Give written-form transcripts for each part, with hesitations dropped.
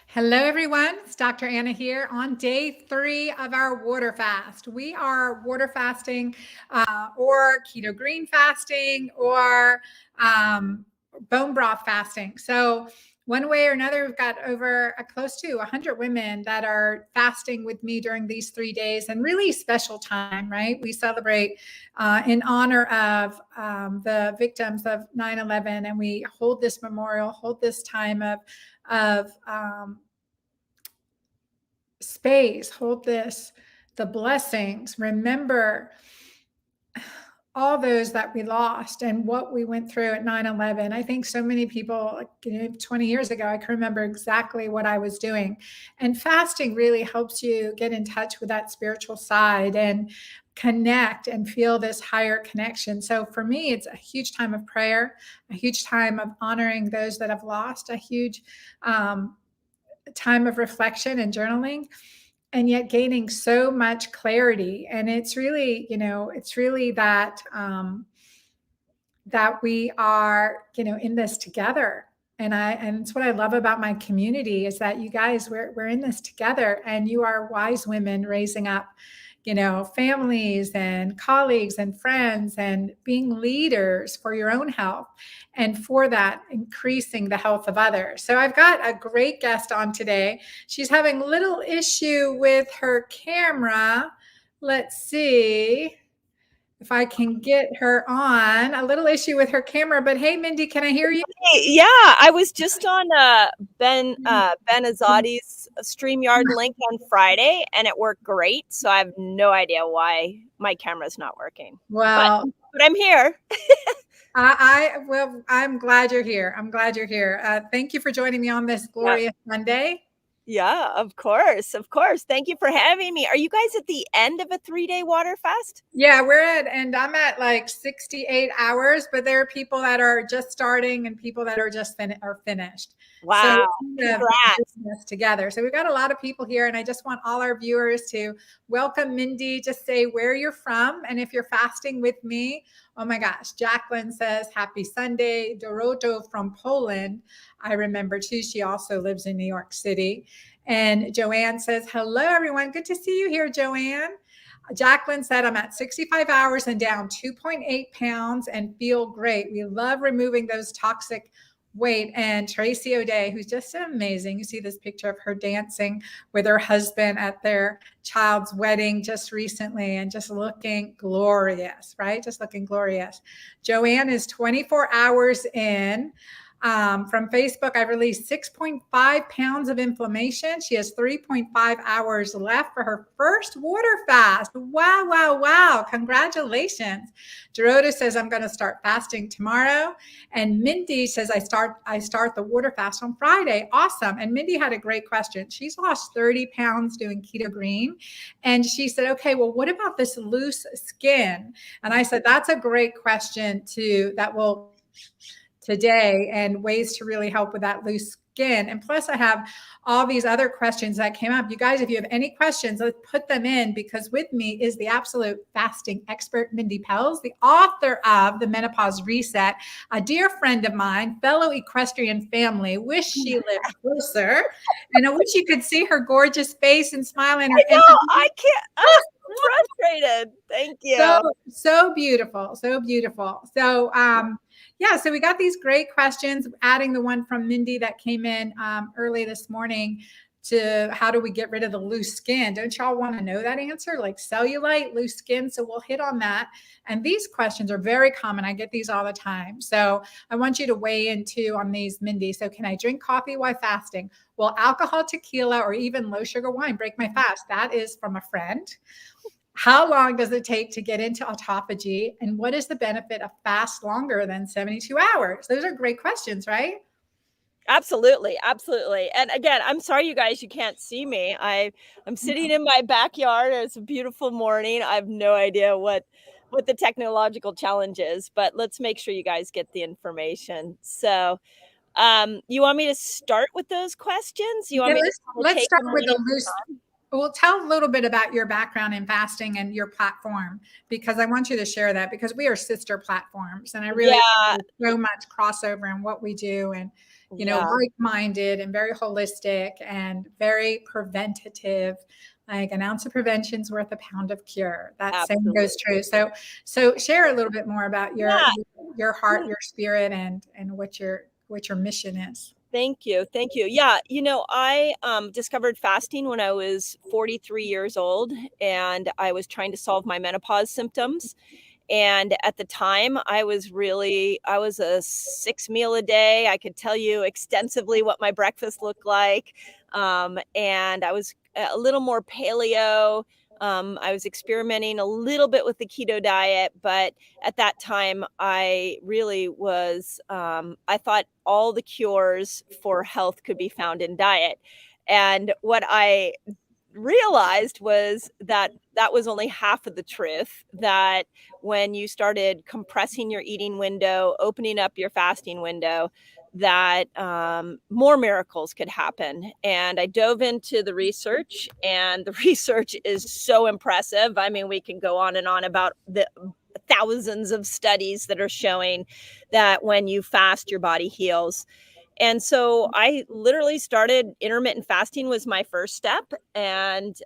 Hello, everyone. It's Dr. Anna here on day 3 of our water fast. We are water fasting or keto-green fasting or bone broth fasting. So one way or another, we've got over close to 100 women that are fasting with me during these 3 days, and really special time, right? We celebrate in honor of the victims of 9/11, and we hold this memorial, hold this time of space, hold this, the blessings, remember all those that we lost and what we went through at 9/11. I think so many people, 20 years ago, I can remember exactly what I was doing. And fasting really helps you get in touch with that spiritual side and connect and feel this higher connection. So for me, it's a huge time of prayer, a huge time of honoring those that have lost, a huge time of reflection and journaling, and yet gaining so much clarity. And it's really, it's really that that we are, in this together. And it's what I love about my community is that you guys, we're in this together, and you are wise women raising up, families and colleagues and friends, and being leaders for your own health, and for that, increasing the health of others. So I've got a great guest on today. She's having a little issue with her camera. Let's see if I can get her on. A little issue with her camera, but hey, Mindy, can I hear you? Yeah, I was just on Ben Azadi's StreamYard link on Friday, and it worked great. So I have no idea why my camera's not working. Well, but I'm here. I'm glad you're here. I'm glad you're here. Thank you for joining me on this glorious Monday. Yeah, of course. Of course. Thank you for having me. Are you guys at the end of a 3-day water fast? Yeah, and I'm at like 68 hours, but there are people that are just starting and people that are just finished. Wow. So this together. So we've got a lot of people here, and I just want all our viewers to welcome Mindy. Just say where you're from, and if you're fasting with me. Oh my gosh, Jacqueline says happy Sunday. Doroto from Poland, I remember too. She also lives in New York City. And Joanne says hello, everyone. Good to see you here, Joanne. Jacqueline said, I'm at 65 hours and down 2.8 pounds and feel great. We love removing those toxic weight. And Tracy O'Day, who's just amazing. You see this picture of her dancing with her husband at their child's wedding just recently, and just looking glorious, right? Just looking glorious. Joanne is 24 hours in. From Facebook, I released 6.5 pounds of inflammation. She has 3.5 hours left for her first water fast. Wow, wow, wow. Congratulations. Dorota says, I'm going to start fasting tomorrow. And Mindy says, I start the water fast on Friday. Awesome. And Mindy had a great question. She's lost 30 pounds doing Keto-Green. And she said, okay, well, what about this loose skin? And I said, that's a great question too, that will today, and ways to really help with that loose skin. And plus, I have all these other questions that came up. You guys, if you have any questions, let's put them in, because with me is the absolute fasting expert, Mindy Pelz, the author of The Menopause Reset, a dear friend of mine, fellow equestrian family. Wish she lived closer. And I wish you could see her gorgeous face and smile in her. I know, I can't. I'm frustrated. Thank you. So beautiful. So beautiful. So, yeah, so we got these great questions, adding the one from Mindy that came in early this morning to how do we get rid of the loose skin? Don't y'all want to know that answer? Like cellulite, loose skin. So we'll hit on that. And these questions are very common. I get these all the time. So I want you to weigh in too on these, Mindy. So can I drink coffee while fasting? Will alcohol, tequila, or even low sugar wine break my fast? That is from a friend. How long does it take to get into autophagy? And what is the benefit of fast longer than 72 hours? Those are great questions, right? Absolutely. Absolutely. And again, I'm sorry, you guys, you can't see me. I'm sitting in my backyard. It's a beautiful morning. I have no idea what the technological challenge is, but let's make sure you guys get the information. So, you want me to start with those questions? You want me to let's start with the loose. Well, tell a little bit about your background in fasting and your platform, because I want you to share that, because we are sister platforms, and I really have so much crossover in what we do. And Yeah, like-minded and very holistic and very preventative. Like an ounce of prevention is worth a pound of cure. That saying goes absolutely. true. So share a little bit more about Yeah. your heart, your spirit, and what your mission is. Thank you, thank you. Yeah, I, discovered fasting when I was 43 years old, and I was trying to solve my menopause symptoms, and at the time, I was a 6 meal a day. I could tell you extensively what my breakfast looked like, and I was a little more paleo. I was experimenting a little bit with the keto diet, but at that time, I really was, I thought all the cures for health could be found in diet. And what I realized was that that was only half of the truth, that when you started compressing your eating window, opening up your fasting window, that more miracles could happen. And I dove into the research, and the research is so impressive. I mean, we can go on and on about the thousands of studies that are showing that when you fast, your body heals. And so I literally started intermittent fasting was my first step, and,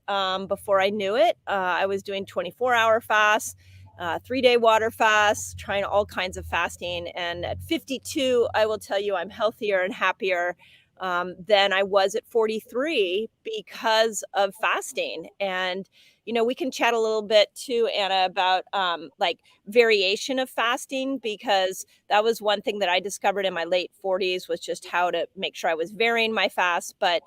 before I knew it, I was doing 24-hour fasts, 3-day water fasts, trying all kinds of fasting, and at 52, I will tell you I'm healthier and happier, than I was at 43 because of fasting. And, we can chat a little bit too, Anna, about, like, variation of fasting, because that was one thing that I discovered in my late 40s, was just how to make sure I was varying my fast. But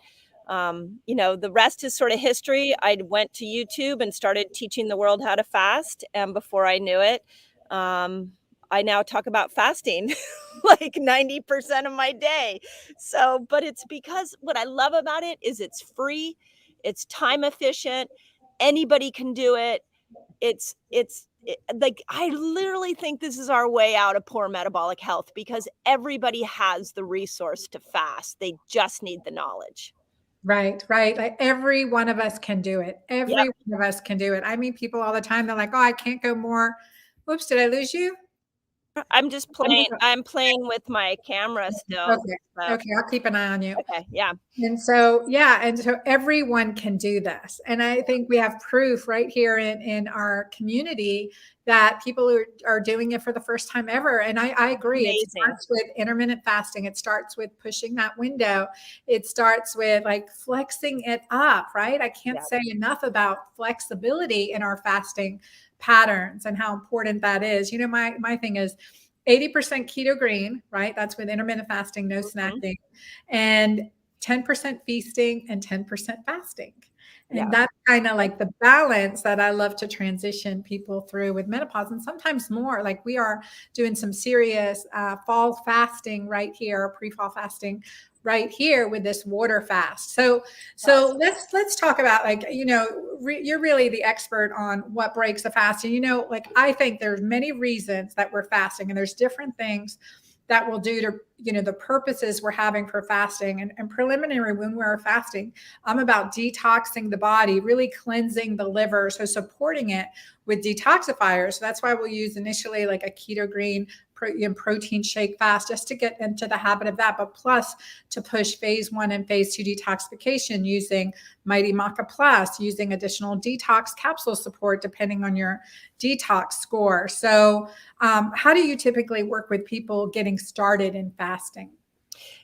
the rest is sort of history. I went to YouTube and started teaching the world how to fast, and before I knew it, um, I now talk about fasting like 90% of my day. So, but it's because what I love about it is it's free, it's time efficient, anybody can do it. Like, I literally think this is our way out of poor metabolic health, because everybody has the resource to fast. They just need the knowledge. Right, right. Like every one of us can do it. Yep. Every one of us can do it. I meet people all the time. They're like, "Oh, I can't go more." Oops, did I lose you? I'm playing with my camera still. Okay. So, Okay, I'll keep an eye on you. okay, yeah, And so, yeah, and so everyone can do this. And I think we have proof right here in our community that people are doing it for the first time ever. And I agree. It amazing. starts with intermittent fasting. It starts with pushing that window. It starts with like flexing it up, right? I can't Yeah, say enough about flexibility in our fasting patterns and how important that is. My thing is 80% keto green, right? That's with intermittent fasting, no mhm, snacking, and 10% feasting and 10% fasting. And yeah, that's kind of like the balance that I love to transition people through with menopause, and sometimes more. Like we are doing some serious fall fasting right here, pre-fall fasting right here with this water fast. So awesome. let's talk about, like, you're really the expert on what breaks a fast. And like I think there's many reasons that we're fasting, and there's different things that will do to the purposes we're having for fasting. And preliminary, when we're fasting, I'm about detoxing the body, really cleansing the liver, so supporting it with detoxifiers. So that's why we'll use initially like a Keto-Green protein shake fast, just to get into the habit of that, but plus to push phase 1 and phase 2 detoxification using Mighty Maca Plus, using additional detox capsule support depending on your detox score. So how do you typically work with people getting started in fasting?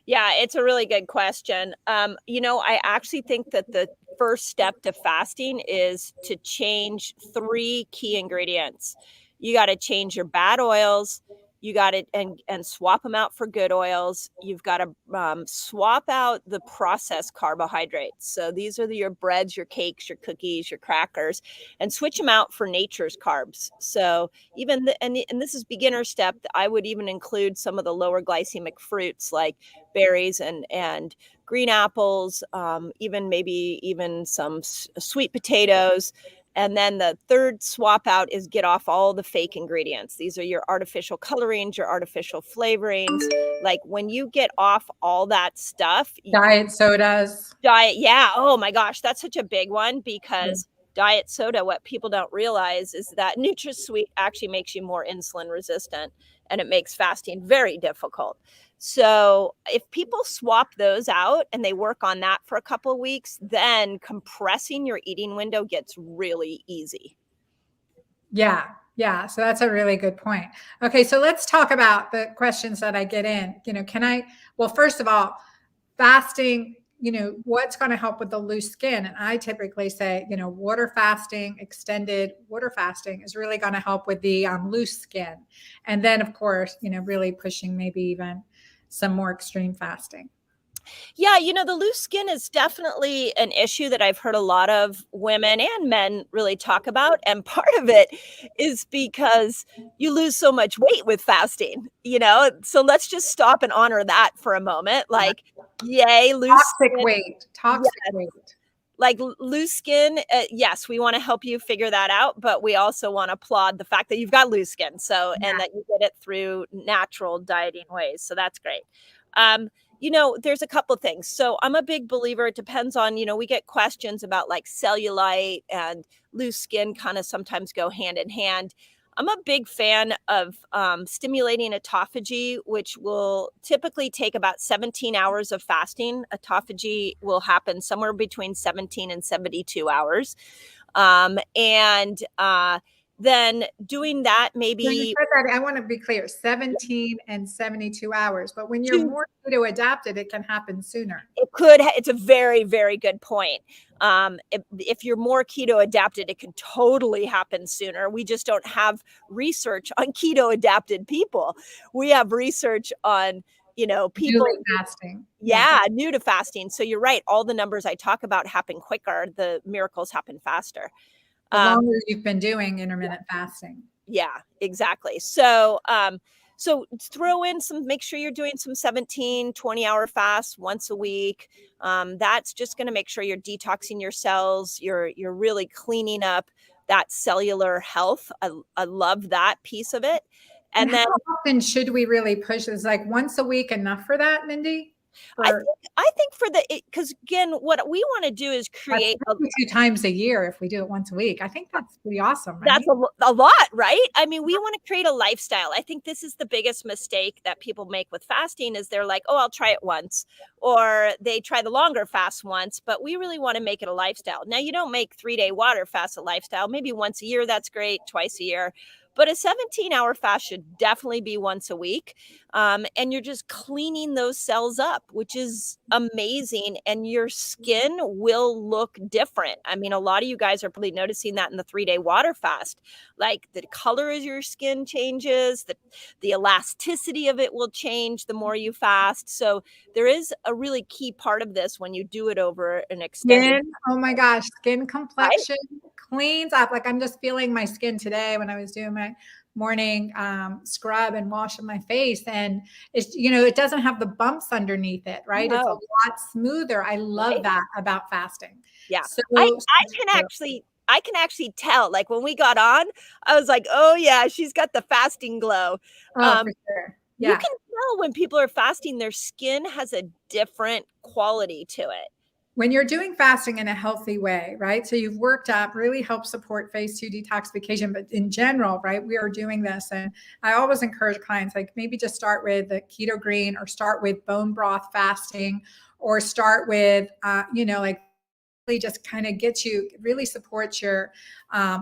Yeah, it's a really good question. I actually think that the first step to fasting is to change 3 key ingredients. You gotta change your bad oils, you gotta and swap them out for good oils. You've gotta, swap out the processed carbohydrates. So these are your breads, your cakes, your cookies, your crackers, and switch them out for nature's carbs. So even and this is beginner step, I would even include some of the lower glycemic fruits like berries and green apples, even maybe even some sweet potatoes. And then the third swap out is get off all the fake ingredients. These are your artificial colorings, your artificial flavorings. Like when you get off all that stuff, Diet sodas. diet, yeah. Oh my gosh, that's such a big one, because diet soda, what people don't realize is that NutraSweet actually makes you more insulin resistant, and it makes fasting very difficult. So if people swap those out and they work on that for a couple of weeks, then compressing your eating window gets really easy. Yeah. Yeah. So that's a really good point. Okay. So let's talk about the questions that I get in. Well, first of all, fasting, what's going to help with the loose skin? And I typically say, water fasting, extended water fasting is really going to help with the loose skin. And then, of course, really pushing maybe even some more extreme fasting. Yeah, the loose skin is definitely an issue that I've heard a lot of women and men really talk about. And part of it is because you lose so much weight with fasting. So let's just stop and honor that for a moment. Like, yay, loose Toxic skin. weight, Yeah, toxic weight. like loose skin. Yes, we want to help you figure that out, but we also want to applaud the fact that you've got loose skin. So, Yeah. and that you did it through natural dieting ways. So that's great. There's a couple of things. So I'm a big believer. It depends on, we get questions about like cellulite and loose skin kind of sometimes go hand in hand. I'm a big fan of stimulating autophagy, which will typically take about 17 hours of fasting. Autophagy will happen somewhere between 17 and 72 hours. Then doing that When you maybe said that, I want to be clear, 17 and 72 hours. But when you're 2. more keto adapted, it can happen sooner. It's a very, very good point. If you're more keto adapted, it could totally happen sooner. We just don't have research on keto adapted people. We have research on, people. Newly fasting. Yeah. Yeah, new to fasting. So you're right. All the numbers I talk about happen quicker. The miracles happen faster. The Um, longer you've been doing intermittent fasting. Yeah, exactly. So throw in make sure you're doing some 17, 20-hour fasts once a week. That's just going to make sure you're detoxing your cells. You're really cleaning up that cellular health. I love that piece of it. And And how then often should we really push? Is like once a week enough for that, Mindy? I For think I think for because again, what we want to do is like create maybe 2 times a year if we do it once a week. I think that's pretty awesome, That's right? a lot, right? I mean, we wanna create a lifestyle. I think this is the biggest mistake that people make with fasting is they're like, "Oh, I'll try it once," or they try the longer fast once, but we really wanna make it a lifestyle. Now, you don't make 3-day water fast a lifestyle. Maybe once a year, that's great, twice a year, but a 17-hour fast should definitely be once a week, and you're just cleaning those cells up, which is amazing, and your skin will look different. I mean, a lot of you guys are probably noticing that in the 3-day water fast. Like, the color of your skin changes, the elasticity of it will change the more you fast. So, there is a really key part of this when you do it over an extended Skin, oh my gosh, skin right? complexion cleans up. Like I'm just feeling my skin today when I was doing my morning scrub and washing my face. And it doesn't have the bumps underneath it, right? It's a No, lot smoother. I love right? that about fasting. Yeah. So, I can actually tell, like, when we got on, I was like, "Oh, yeah, she's got the fasting glow." oh, Um, for sure. you Yeah. can tell when people are fasting, their skin has a different quality to it. When you're doing fasting in a healthy way, right? So you've worked up, really help support phase 2 detoxification. But in general, right, we are doing this. And I always encourage clients, like maybe just start with the Keto-Green or start with bone broth fasting or start with, like just kind of gets you, really supports your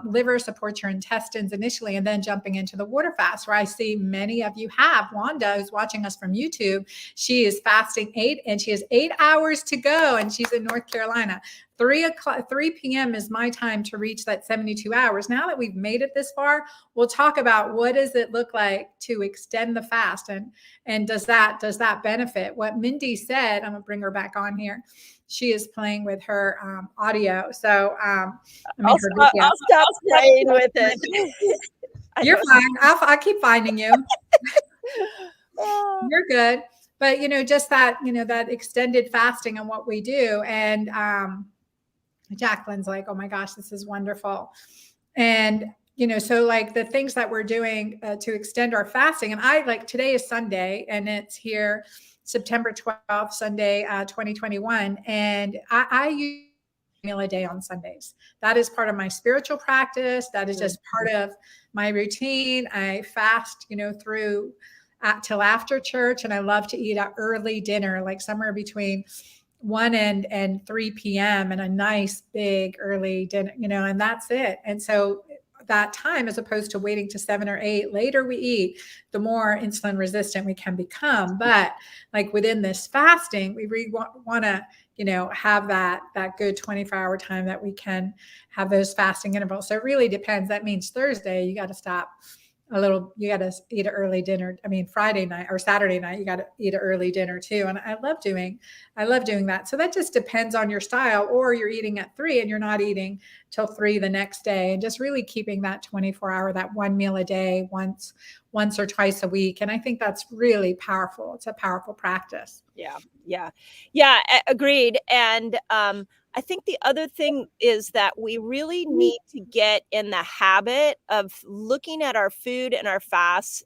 liver, supports your intestines initially, and then jumping into the water fast, where I see many of you have. Wanda, who's watching us from YouTube, she is fasting 8 and she has 8 hours to go, and she's in North Carolina. 3 p.m. is my time to reach that 72 hours. Now that we've made it this far, we'll talk about what does it look like to extend the fast, and does that benefit? What Mindy said, I'm gonna bring her back on here. She is playing with her audio. So, I mean, her video. I'll stop playing with it. You're fine. I'll keep finding you. Oh. You're good. But, just that, that extended fasting and what we do. And Jacqueline's like, oh my gosh, this is wonderful. And, so like the things that we're doing to extend our fasting. And today is Sunday and it's here September 12th, Sunday, 2021. And I use a meal a day on Sundays. That is part of my spiritual practice. That is just part of my routine. I fast, through till after church. And I love to eat an early dinner, like somewhere between 1 and 3 p.m. and a nice big early dinner, and that's it. And so that time, as opposed to waiting to 7 or 8 later we eat, the more insulin resistant we can become. But like within this fasting, we really want to, have that good 24-hour time that we can have those fasting intervals. So it really depends. That means Thursday, you got to stop you got to eat an early dinner. I mean, Friday night or Saturday night, you got to eat an early dinner too. And I love doing that. So that just depends on your style, or you're eating at 3 and you're not eating till 3 the next day, and just really keeping that 24-hour, that one meal a day, once or twice a week. And I think that's really powerful. It's a powerful practice. Yeah. Agreed. And, I think the other thing is that we really need to get in the habit of looking at our food and our fasts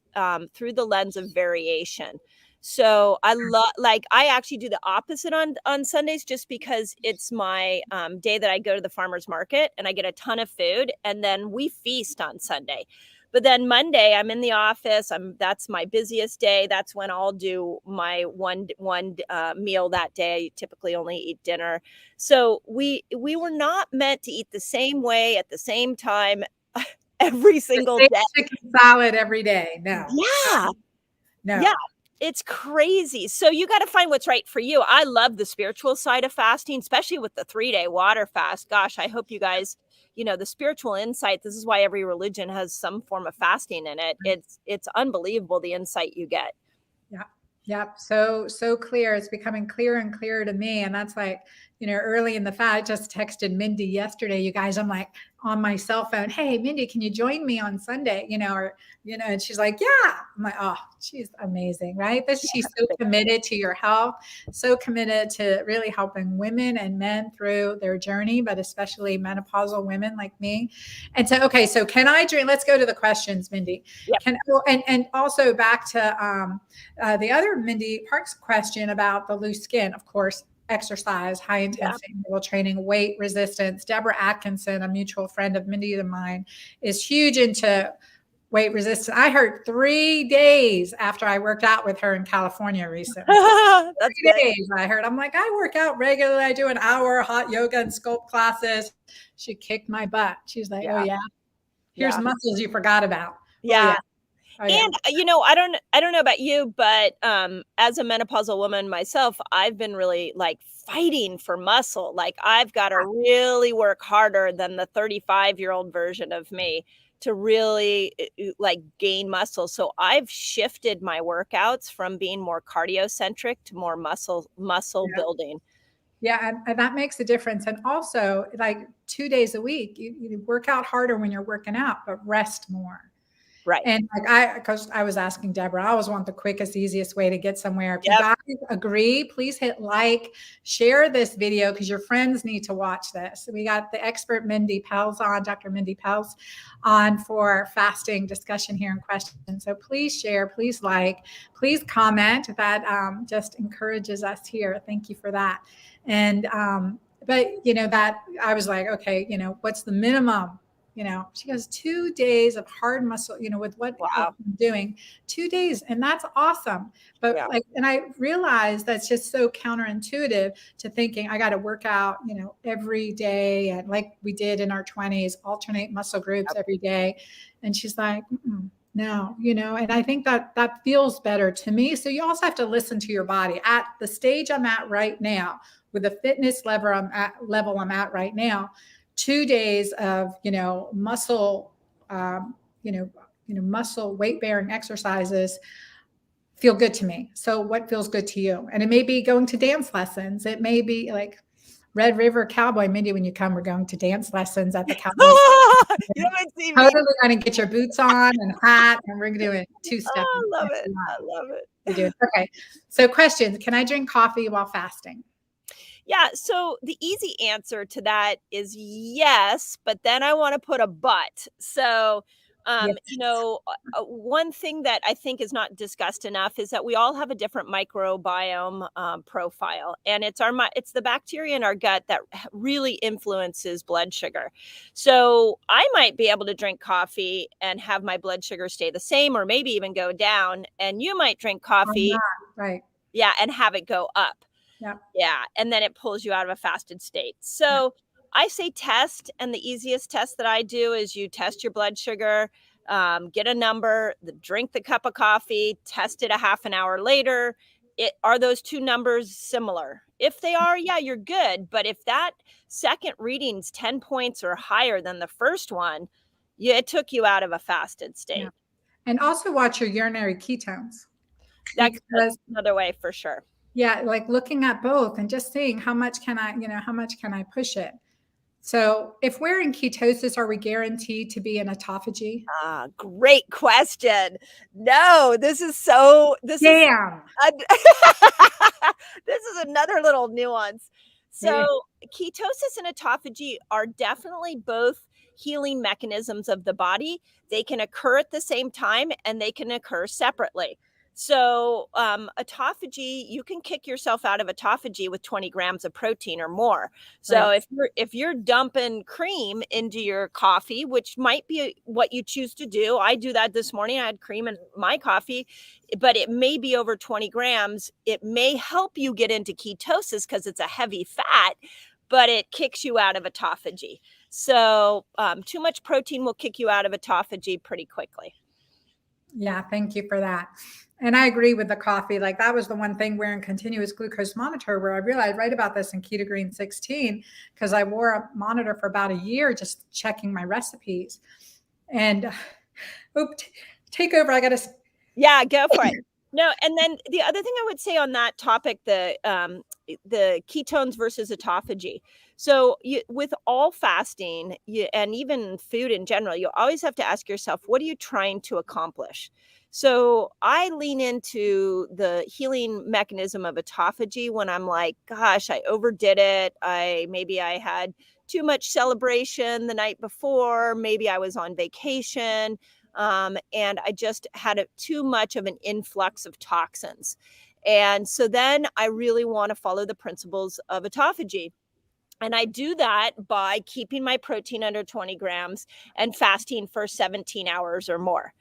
through the lens of variation. So I actually do the opposite on Sundays, just because it's my day that I go to the farmer's market and I get a ton of food, and then we feast on Sunday. But then Monday, I'm in the office. That's my busiest day. That's when I'll do my one meal that day. I typically only eat dinner. So we were not meant to eat the same way at the same time every single day. Chicken salad every day. No. Yeah. It's crazy. So you got to find what's right for you. I love the spiritual side of fasting, especially with the 3-day water fast. Gosh, I hope you guys, the spiritual insight. This is why every religion has some form of fasting in it. It's unbelievable, the insight you get. Yeah. Yep. So clear. It's becoming clearer and clearer to me. And that's like, early in the fast, I just texted Mindy yesterday, you guys. I'm like on my cell phone, hey, Mindy, can you join me on Sunday? And she's like, yeah. I'm like, oh, she's amazing, right? She's so committed to your health, so committed to really helping women and men through their journey, but especially menopausal women like me. And so, okay, so can I drink? Let's go to the questions, Mindy. Yep. And also back to the other Mindy Parks question about the loose skin, of course. Exercise, high intensity interval training, weight resistance. Deborah Atkinson, a mutual friend of Mindy and mine, is huge into weight resistance. I heard 3 days after I worked out with her in California recently. That's 3 days I heard. I'm like, I work out regularly. I do an hour hot yoga and sculpt classes. She kicked my butt. She's like, oh yeah, here's muscles you forgot about. Yeah. Oh, yeah. And I don't know about you, but as a menopausal woman myself, I've been really like fighting for muscle. Like I've got to really work harder than the 35-year-old version of me to really like gain muscle. So I've shifted my workouts from being more cardio centric to more muscle building. Yeah, and that makes a difference. And also, like 2 days a week, you work out harder when you're working out, but rest more. Right. And because I was asking Deborah, I always want the quickest, easiest way to get somewhere. If you guys agree, please hit like, share this video, because your friends need to watch this. We got the expert Mindy Pelz on, Dr. Mindy Pelz on for fasting discussion here and questions. So please share, please like, please comment. That just encourages us here. Thank you for that. And, but that I was like, okay, what's the minimum? She goes 2 days of hard muscle, with what I'm doing 2 days. And that's awesome. But and I realized that's just so counterintuitive to thinking I got to work out, every day. And like we did in our 20s, alternate muscle groups every day. And she's like, no, and I think that feels better to me. So you also have to listen to your body at the stage I'm at right now, with the fitness level I'm at right now. 2 days of, muscle, muscle weight bearing exercises feel good to me. So what feels good to you? And it may be going to dance lessons. It may be like Red River Cowboy. Mindy, when you come, we're going to dance lessons at the Cowboy. You haven't seen me. Totally going to get your boots on and hat, and we're doing 2-step. I love it. We do. Okay. So questions. Can I drink coffee while fasting? Yeah, so the easy answer to that is yes, but then I want to put a but. So You Yes. know, one thing that I think is not discussed enough is that we all have a different microbiome profile, and it's the bacteria in our gut that really influences blood sugar. So I might be able to drink coffee and have my blood sugar stay the same, or maybe even go down, and you might drink Or coffee, not. Right. yeah, and have it go up. Yep. Yeah, and then it pulls you out of a fasted state. Yep. So, I say test, and the easiest test that I do is you test your blood sugar, get a number, drink the cup of coffee, test it a half an hour later. Are those 2 numbers similar? If they are, yeah, you're good, but if that second reading's 10 points or higher than the first one, yeah, it took you out of a fasted Yeah. state. And also watch your urinary ketones That's because another way for sure. yeah, like looking at both and just seeing how much can I, how much can I push it? So if we're in ketosis, are we guaranteed to be in autophagy? Ah, great question. No, this is Damn. an this is another little nuance. Yeah. So, ketosis and autophagy are definitely both healing mechanisms of the body. They can occur at the same time and they can occur separately. So, autophagy, you can kick yourself out of autophagy with 20 grams of protein or more. So Right. if you're dumping cream into your coffee, which might be what you choose to do, I do that this morning. I had cream in my coffee, but it may be over 20 grams. It may help you get into ketosis because it's a heavy fat, but it kicks you out of autophagy. So too much protein will kick you out of autophagy pretty quickly. Yeah, thank you for that. And I agree with the coffee. Like that was the one thing wearing continuous glucose monitor where I realized I write about this in Keto-Green 16 because I wore a monitor for about a year just checking my recipes. And take over. I got to. Yeah, go for it. No, and then the other thing I would say on that topic, the ketones versus autophagy. So with all fasting, and even food in general, you always have to ask yourself, what are you trying to accomplish? So I lean into the healing mechanism of autophagy when I'm like, gosh, I overdid it. Maybe I had too much celebration the night before. Maybe I was on vacation, and I just had too much of an influx of toxins. And so then I really want to follow the principles of autophagy. And I do that by keeping my protein under 20 grams and fasting for 17 hours or more.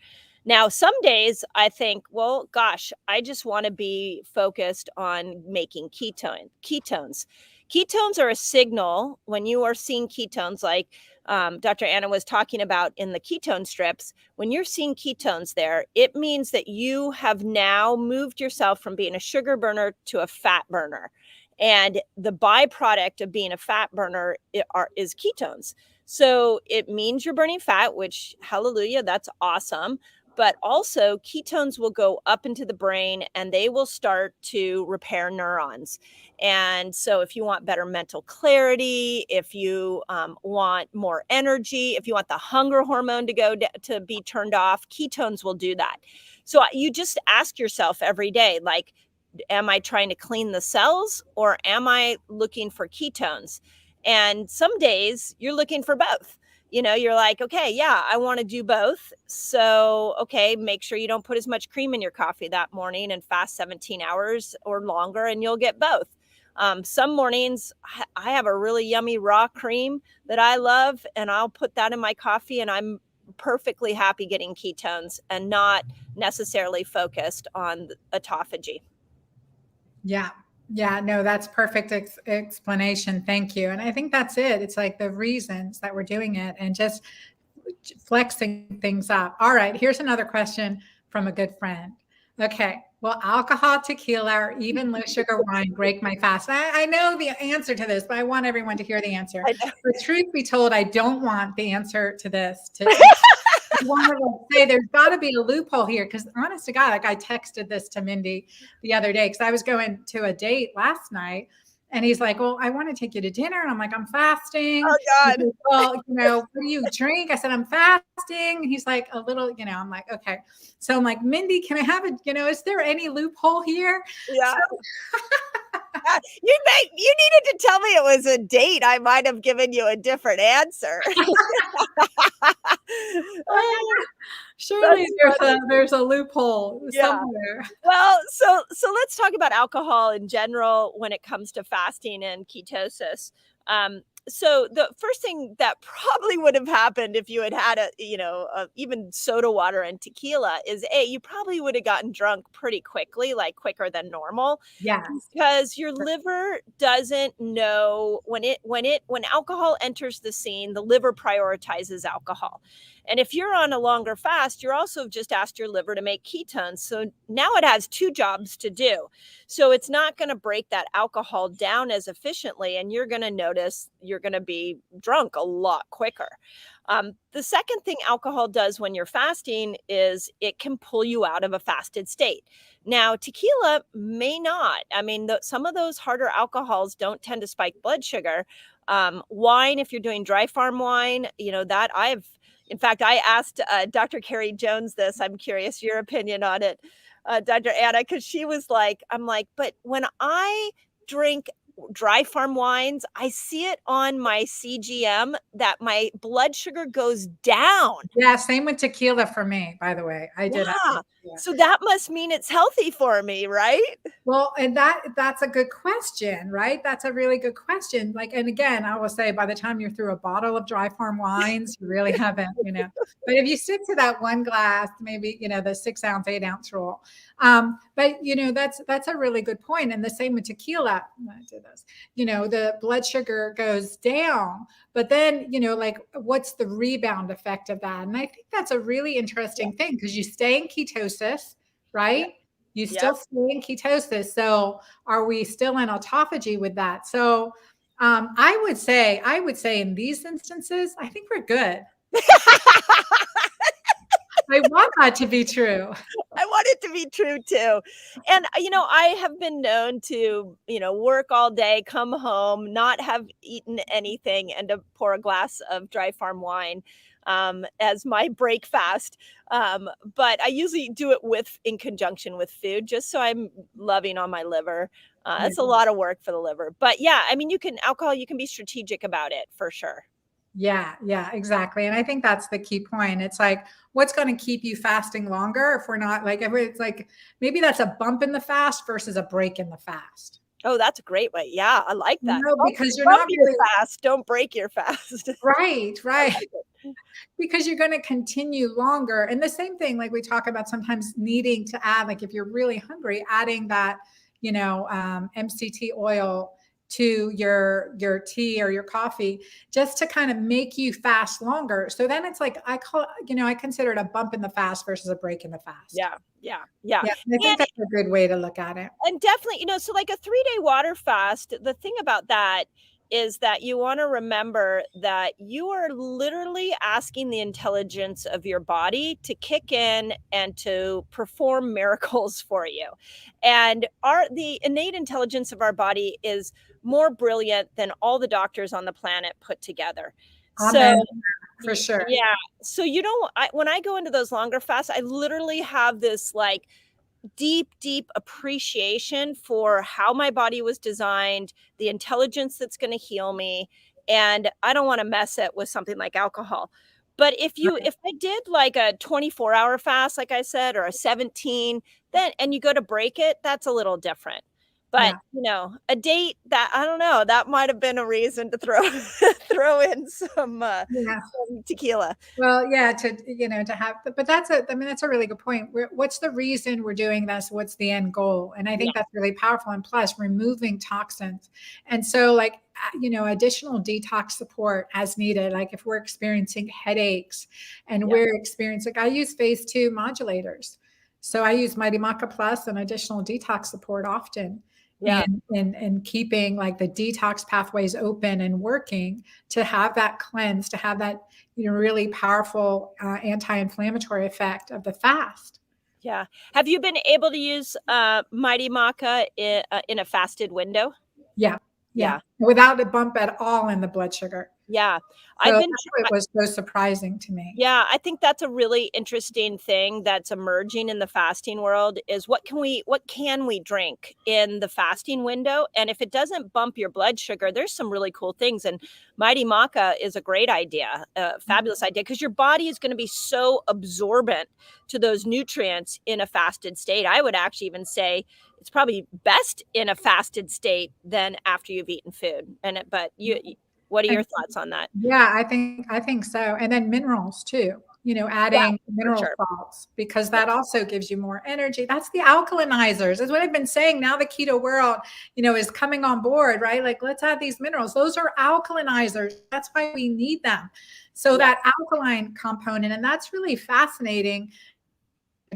Now, some days I think, well, gosh, I just want to be focused on making ketones. Ketones are a signal when you are seeing ketones, like Dr. Anna was talking about in the ketone strips. When you're seeing ketones there, it means that you have now moved yourself from being a sugar burner to a fat burner. And the byproduct of being a fat burner is ketones. So it means you're burning fat, which, hallelujah, that's awesome. But also, ketones will go up into the brain and they will start to repair neurons. And so, if you want better mental clarity, if you want more energy, if you want the hunger hormone to be turned off, ketones will do that. So, you just ask yourself every day, like, am I trying to clean the cells or am I looking for ketones? And some days you're looking for both. You're like, okay, yeah, I want to do both. So, okay, make sure you don't put as much cream in your coffee that morning and fast 17 hours or longer, and you'll get both. Some mornings I have a really yummy raw cream that I love, and I'll put that in my coffee, and I'm perfectly happy getting ketones and not necessarily focused on autophagy. Yeah. Yeah. No, that's perfect explanation. Thank you. And I think that's it. It's like the reasons that we're doing it and just flexing things up. All right. Here's another question from a good friend. Okay. Will alcohol, tequila, or even low sugar wine break my fast? I know the answer to this, but I want everyone to hear the answer. I know. But truth be told, I don't want the answer to this. I wanted to say there's got to be a loophole here because, honest to God, like I texted this to Mindy the other day because I was going to a date last night. And he's like, well, I want to take you to dinner. And I'm like, I'm fasting. Oh, God. Like, well, what do you drink? I said, I'm fasting. And he's like, a little, I'm like, okay. So I'm like, Mindy, can I have is there any loophole here? Yeah. So, You needed to tell me it was a date. I might have given you a different answer. Oh, Surely that's funny. there's a loophole Yeah. somewhere. Well, so let's talk about alcohol in general when it comes to fasting and ketosis. So the first thing that probably would have happened if you had had even soda water and tequila is you probably would have gotten drunk pretty quickly, like quicker than normal, Yes. because your liver doesn't know when alcohol enters the scene, the liver prioritizes alcohol. And if you're on a longer fast, you're also just asked your liver to make ketones. So now it has two jobs to do. So it's not going to break that alcohol down as efficiently. And you're going to notice you're going to be drunk a lot quicker. The second thing alcohol does when you're fasting is it can pull you out of a fasted state. Now, tequila may not. I mean, some of those harder alcohols don't tend to spike blood sugar. Wine, if you're doing dry farm wine, that in fact, I asked Dr. Carrie Jones this. I'm curious your opinion on it, Dr. Anna, because she was like, I'm like, but when I drink dry farm wines, I see it on my CGM that my blood sugar goes down. Yeah, same with tequila for me, by the way. I did have Yeah. tequila. So that must mean it's healthy for me, right? Well, and that's a good question, right? That's a really good question. Like, and again, I will say by the time you're through a bottle of dry farm wines, you really haven't, but if you stick to that one glass, maybe, the 6 ounce, 8 ounce rule. But that's a really good point. And the same with tequila. I did this, the blood sugar goes down, but then, like what's the rebound effect of that? And I think that's a really interesting thing because you stay in ketosis, Yep. right? You still Yep. stay in ketosis. So are we still in autophagy with that? So I would say in these instances, I think we're good. I want that to be true. I want it to be true too. And, I have been known to, work all day, come home, not have eaten anything, and to pour a glass of dry farm wine as my break fast. But I usually do it in conjunction with food, just so I'm loving on my liver. Yeah. That's a lot of work for the liver. But yeah, I mean, alcohol, you can be strategic about it for sure. Yeah, exactly. And I think that's the key point. It's like, what's going to keep you fasting longer if we're not like, it's like, maybe that's a bump in the fast versus a break in the fast. Oh, that's a great way. Yeah, I like that. Because you're Bump not your really fast, don't break your fast. right, I right. like it. Because you're going to continue longer. And the same thing, like we talk about sometimes needing to add, like if you're really hungry, adding that, MCT oil to your tea or your coffee just to kind of make you fast longer. So then it's like, I consider it a bump in the fast versus a break in the fast. Yeah, yeah, yeah. Yeah. I think And that's a good way to look at it. and definitely, so like a 3-day water fast, the thing about that is that you want to remember that you are literally asking the intelligence of your body to kick in and to perform miracles for you. And the innate intelligence of our body is more brilliant than all the doctors on the planet put together. So Amen. For sure. yeah, so when I go into those longer fasts, I literally have this like deep appreciation for how my body was designed, the intelligence that's going to heal me, and I don't want to mess it with something like alcohol. But if I did like a 24-hour fast, like I said, or a 17, then and you go to break it, that's a little different. But, Yeah. A date that I don't know, that might have been a reason to throw throw in Yeah. some tequila. Well, yeah, to have, but that's that's a really good point. What's the reason we're doing this? What's the end goal? And I Yeah. think that's really powerful. And plus, removing toxins. And so, like, additional detox support as needed. Like, if we're experiencing headaches and Yeah. we're experiencing, I use phase 2 modulators. So I use Mighty Maca Plus and additional detox support often. Yeah. And keeping like the detox pathways open and working to have that cleanse, to have that really powerful anti-inflammatory effect of the fast. Yeah. Have you been able to use Mighty Maca in a fasted window? Yeah, Yeah. without a bump at all in the blood sugar. Yeah. So I've been that's what was so surprising to me. Yeah, I think that's a really interesting thing that's emerging in the fasting world is what can we drink in the fasting window? And if it doesn't bump your blood sugar, there's some really cool things. And Mighty Maca is a great idea, a fabulous idea, because your body is going to be so absorbent to those nutrients in a fasted state. I would actually even say it's probably best in a fasted state than after you've eaten food. But what are your And thoughts on that? yeah, I think so. And then minerals too, Yeah, adding for mineral sure. salts because Yeah. that also gives you more energy. That's the alkalinizers, is what I've been saying. Now the keto world, is coming on board, right? Like, let's add these minerals. Those are alkalinizers. That's why we need them. So Yeah. that alkaline component, and that's really fascinating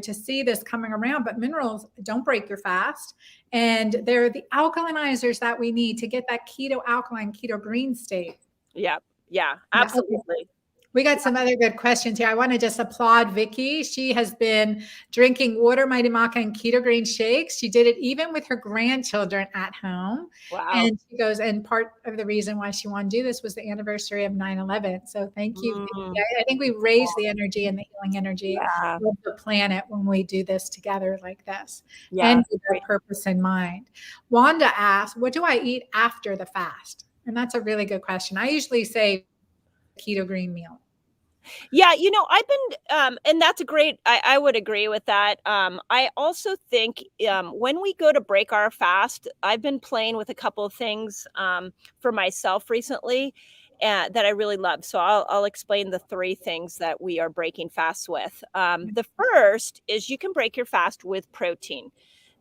to see this coming around. But minerals don't break your fast, and they're the alkalinizers that we need to get that keto alkaline, keto green state. Yeah. Yeah, Yeah. Okay. absolutely. We got some other good questions here. I want to just applaud Vicky. She has been drinking water, Mighty Maca, and Keto-Green shakes. She did it even with her grandchildren at home. Wow. And she goes, and part of the reason why she wanted to do this was the anniversary of 9/11. So thank you, Vicky. Mm, I think we raise the energy and the healing energy yeah. of the planet when we do this together like this, Yeah. and with a purpose in mind. Wanda asked, what do I eat after the fast? And that's a really good question. I usually say Keto-Green meal. Yeah, I've been, and that's a great, I would agree with that. I also think when we go to break our fast, I've been playing with a couple of things for myself recently that I really love. So I'll explain the three things that we are breaking fasts with. The first is you can break your fast with protein.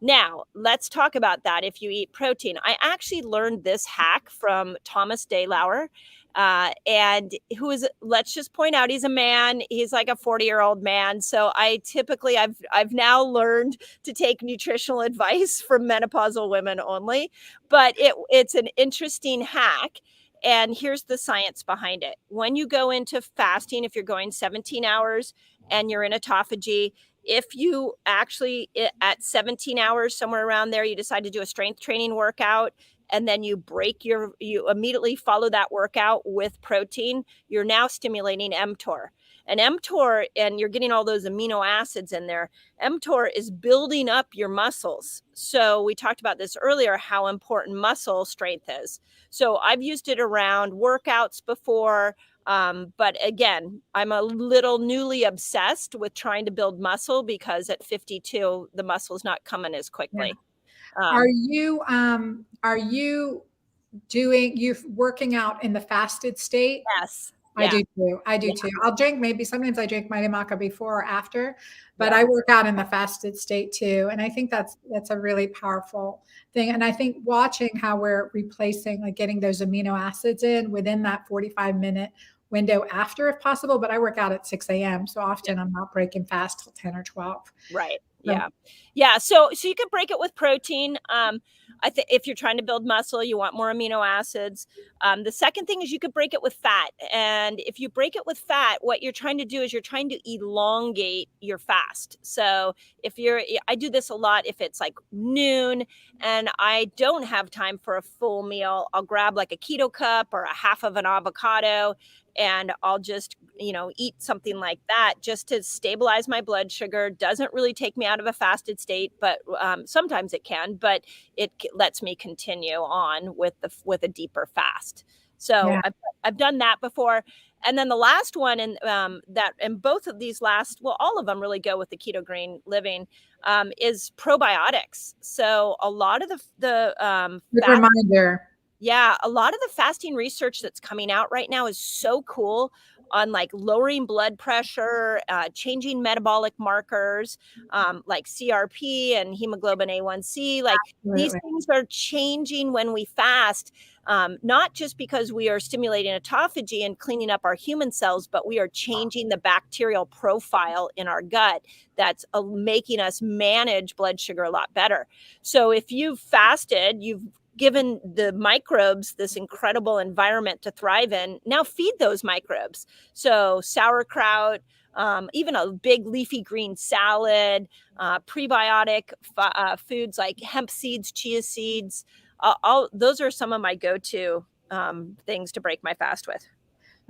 Now, let's talk about that if you eat protein. I actually learned this hack from Thomas DeLauer, and who is, let's just point out, he's a man. He's like a 40-year-old man. So I've now learned to take nutritional advice from menopausal women only, but it's an interesting hack. And here's the science behind it. When you go into fasting, if you're going 17 hours and you're in autophagy, if you actually at 17 hours, somewhere around there, you decide to do a strength training workout, and then you immediately follow that workout with protein, you're now stimulating mTOR. And mTOR, and you're getting all those amino acids in there. mTOR is building up your muscles. So we talked about this earlier, how important muscle strength is. So I've used it around workouts before. But again, I'm a little newly obsessed with trying to build muscle because at 52, the muscle's not coming as quickly. Are you working out in the fasted state? Yes. I Yeah. do too. I do Yeah. too. Sometimes I drink Mighty Maca before or after, but Yeah. I work out in the fasted state too. And I think that's a really powerful thing. And I think watching how we're replacing, like getting those amino acids in within that 45-minute window after, if possible. But I work out at 6 a.m. So often I'm not breaking fast till 10 or 12. Right. So Yeah. Yeah. So you can break it with protein. I think if you're trying to build muscle, you want more amino acids. The second thing is you could break it with fat. And if you break it with fat, what you're trying to do is you're trying to elongate your fast. So I do this a lot if it's like noon and I don't have time for a full meal, I'll grab like a keto cup or a half of an avocado, and I'll just, eat something like that just to stabilize my blood sugar. Doesn't really take me out of a fasted state, but sometimes it can, but it lets me continue on with a deeper fast. So yeah, I've done that before. And then the last one, and both of these all of them really go with the keto green living, is probiotics. So a lot of the good fat reminder. yeah, a lot of the fasting research that's coming out right now is so cool on like lowering blood pressure, changing metabolic markers like CRP and hemoglobin A1C. Like these Absolutely. things are changing when we fast, not just because we are stimulating autophagy and cleaning up our human cells, but we are changing the bacterial profile in our gut that's making us manage blood sugar a lot better. So if you've fasted, you've given the microbes this incredible environment to thrive in. Now feed those microbes. So sauerkraut, even a big leafy green salad, prebiotic foods like hemp seeds, chia seeds. Those are some of my go-to things to break my fast with.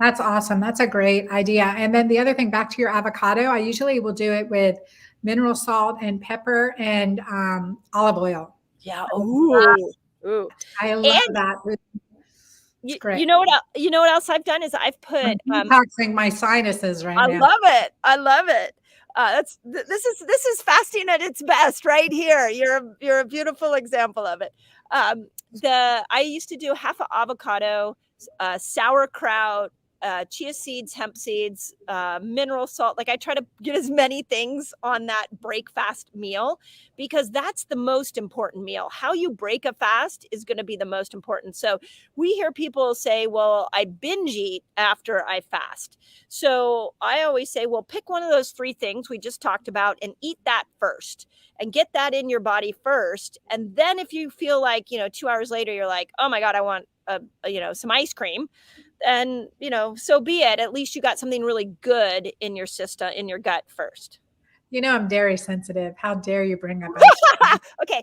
That's awesome. That's a great idea. And then the other thing, back to your avocado, I usually will do it with mineral salt and pepper and olive oil. Yeah. I love, Ooh. Ooh. I love And that. It's you, great. you know what you know what else I've done is I've I'm put detoxing my sinuses right I now. love it. I love it. This is fasting at its best right here. You're a beautiful example of it. The I used to do half an avocado, sauerkraut, chia seeds, hemp seeds, mineral salt. Like I try to get as many things on that break fast meal because that's the most important meal. How you break a fast is going to be the most important. So we hear people say, "Well, I binge eat after I fast." So I always say, well, pick one of those three things we just talked about and eat that first and get that in your body first. And then if you feel like, 2 hours later, you're like, oh my God, I want some ice cream. And, so be it. At least you got something really good in your system, in your gut first. You know, I'm dairy sensitive. How dare you bring up ice cream? Okay.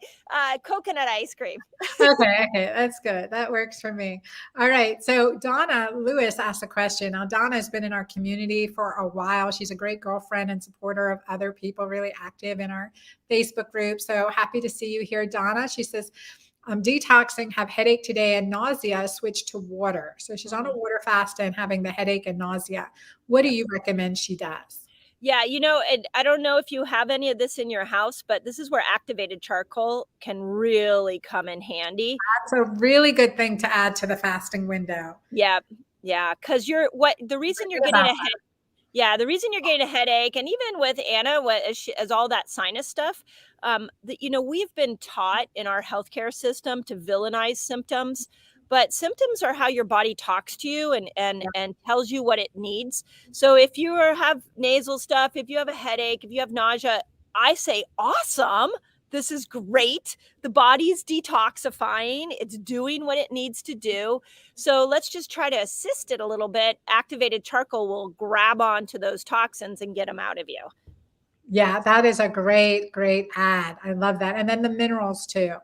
Coconut ice cream. Okay, that's good. That works for me. All right. So Donna Lewis asked a question. Now, Donna has been in our community for a while. She's a great girlfriend and supporter of other people, really active in our Facebook group. So happy to see you here, Donna. She says, I'm detoxing, have headache today and nausea, switch to water. So she's on a water fast and having the headache and nausea. What do you recommend she does? Yeah, and I don't know if you have any of this in your house, but this is where activated charcoal can really come in handy. That's a really good thing to add to the fasting window. Yeah, yeah, because the reason you're getting a head, yeah, the reason you're getting a headache, and even with Anna, as all that sinus stuff, we've been taught in our healthcare system to villainize symptoms, but symptoms are how your body talks to you and tells you what it needs. So if you have nasal stuff, if you have a headache, if you have nausea, I say awesome. This is great. The body's detoxifying. It's doing what it needs to do. So let's just try to assist it a little bit. Activated charcoal will grab onto those toxins and get them out of you. Yeah, that is a great, great ad. I love that. And then the minerals too.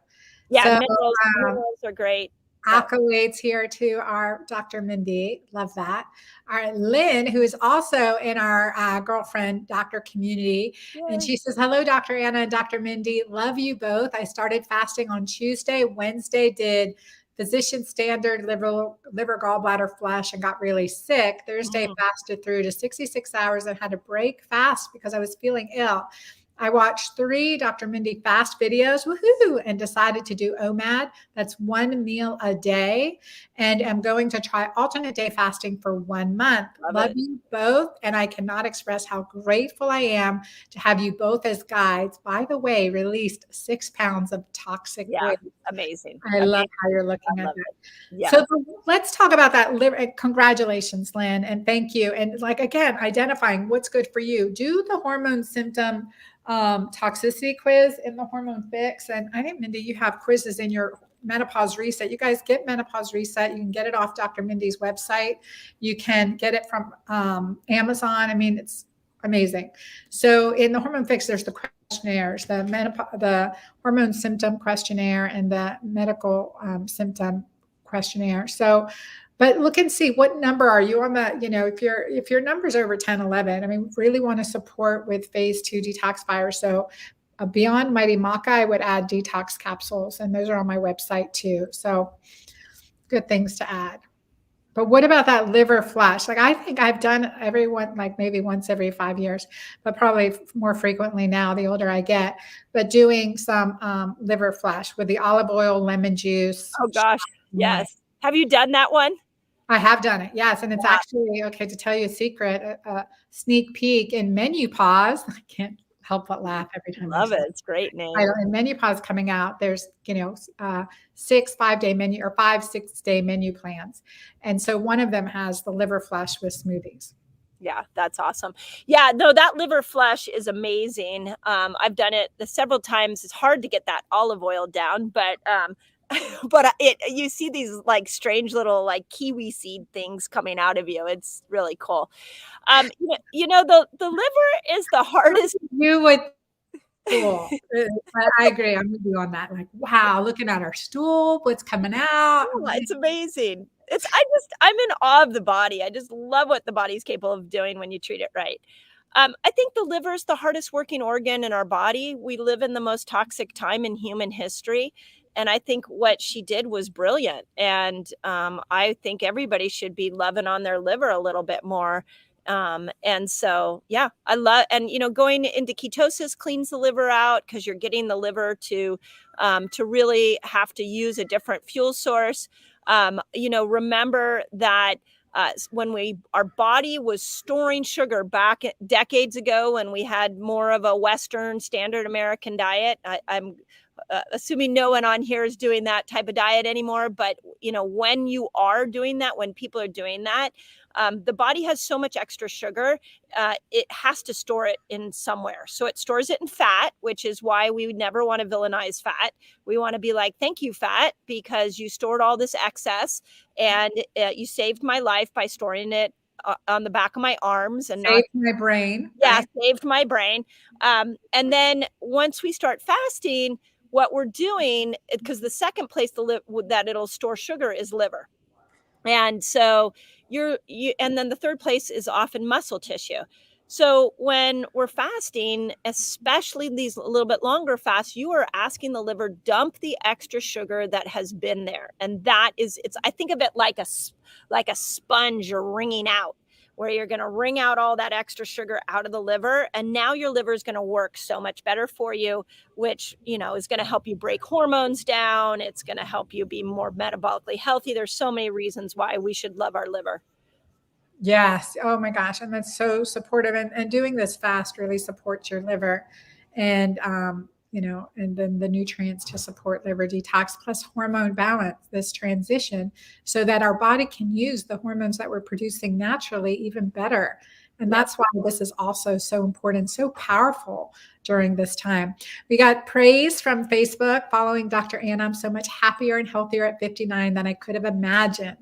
Yeah, So minerals are great. accolades here to our Dr. Mindy. Love that. All right, Lynn, who is also in our girlfriend doctor community. Yay. And she says, hello, Dr. Anna and Dr. Mindy. Love you both. I started fasting on Tuesday. Wednesday did physician standard liver gallbladder flush and got really sick. Thursday fasted through to 66 hours and had to break fast because I was feeling ill. I watched 3 Dr. Mindy fast videos, woohoo, and decided to do OMAD. That's 1 meal a day. And I'm going to try alternate day fasting for 1 month. Love you both. And I cannot express how grateful I am to have you both as guides. By the way, released 6 pounds of toxic waste. Amazing. I love how you're looking at that. Yeah. So let's talk about that liver. Congratulations, Lynn, and thank you. And again, identifying what's good for you. Do the hormone symptom toxicity quiz in the Hormone Fix. And I think, Mindy, you have quizzes in your Menopause Reset. You guys get Menopause Reset. You can get it off Dr. Mindy's website. You can get it from Amazon. I mean, it's amazing. So in the Hormone Fix, there's the questionnaires, the hormone symptom questionnaire and the medical symptom questionnaire. So, but look and see what number are you on the, if your number's over 10, 11, I mean, really want to support with phase 2 detoxifiers. So beyond Mighty Maca, I would add detox capsules, and those are on my website too. So good things to add. But what about that liver flush? I think I've done everyone maybe once every 5 years, but probably more frequently now, the older I get, but doing some liver flush with the olive oil, lemon juice. Oh gosh. Yes. Have you done that one? I have done it. Yes. And it's actually, okay, to tell you a secret, a sneak peek in Menopause. I can't help but laugh every time. Love it. It's a great name. In Menopause coming out, there's, 6 5-day menu or 5 6-day menu plans. And so one of them has the liver flush with smoothies. Yeah, that's awesome. Yeah, no, that liver flush is amazing. I've done it several times. It's hard to get that olive oil down, but you see these strange little kiwi seed things coming out of you. It's really cool. The liver is the hardest. You would. Cool. I agree. I'm with you on that. Wow, looking at our stool, what's coming out. Oh, it's amazing. I'm in awe of the body. I just love what the body's capable of doing when you treat it right. I think the liver is the hardest working organ in our body. We live in the most toxic time in human history. And I think what she did was brilliant. And I think everybody should be loving on their liver a little bit more. And so, yeah, I love, and, going into ketosis cleans the liver out because you're getting the liver to really have to use a different fuel source. Remember that when our body was storing sugar back decades ago, when we had more of a Western standard American diet. I'm assuming no one on here is doing that type of diet anymore. But when you are doing that, when people are doing that, the body has so much extra sugar, it has to store it in somewhere. So it stores it in fat, which is why we never want to villainize fat. We want to be like, thank you, fat, because you stored all this excess and you saved my life by storing it on the back of my arms and not. Saved my brain. Yeah, Right? saved my brain. And then once we start fasting, what we're doing, because the second place that it'll store sugar is liver. And so and then the third place is often muscle tissue. So when we're fasting, especially these a little bit longer fasts, you are asking the liver dump the extra sugar that has been there. And I think of it like a sponge you're wringing out, where you're going to wring out all that extra sugar out of the liver. And now your liver is going to work so much better for you, which, is going to help you break hormones down. It's going to help you be more metabolically healthy. There's so many reasons why we should love our liver. Yes. Oh my gosh. And that's so supportive. And doing this fast really supports your liver and, and then the nutrients to support liver detox plus hormone balance, this transition, so that our body can use the hormones that we're producing naturally even better. And that's why this is also so important, so powerful during this time. We got praise from Facebook following Dr. Anna. I'm so much happier and healthier at 59 than I could have imagined.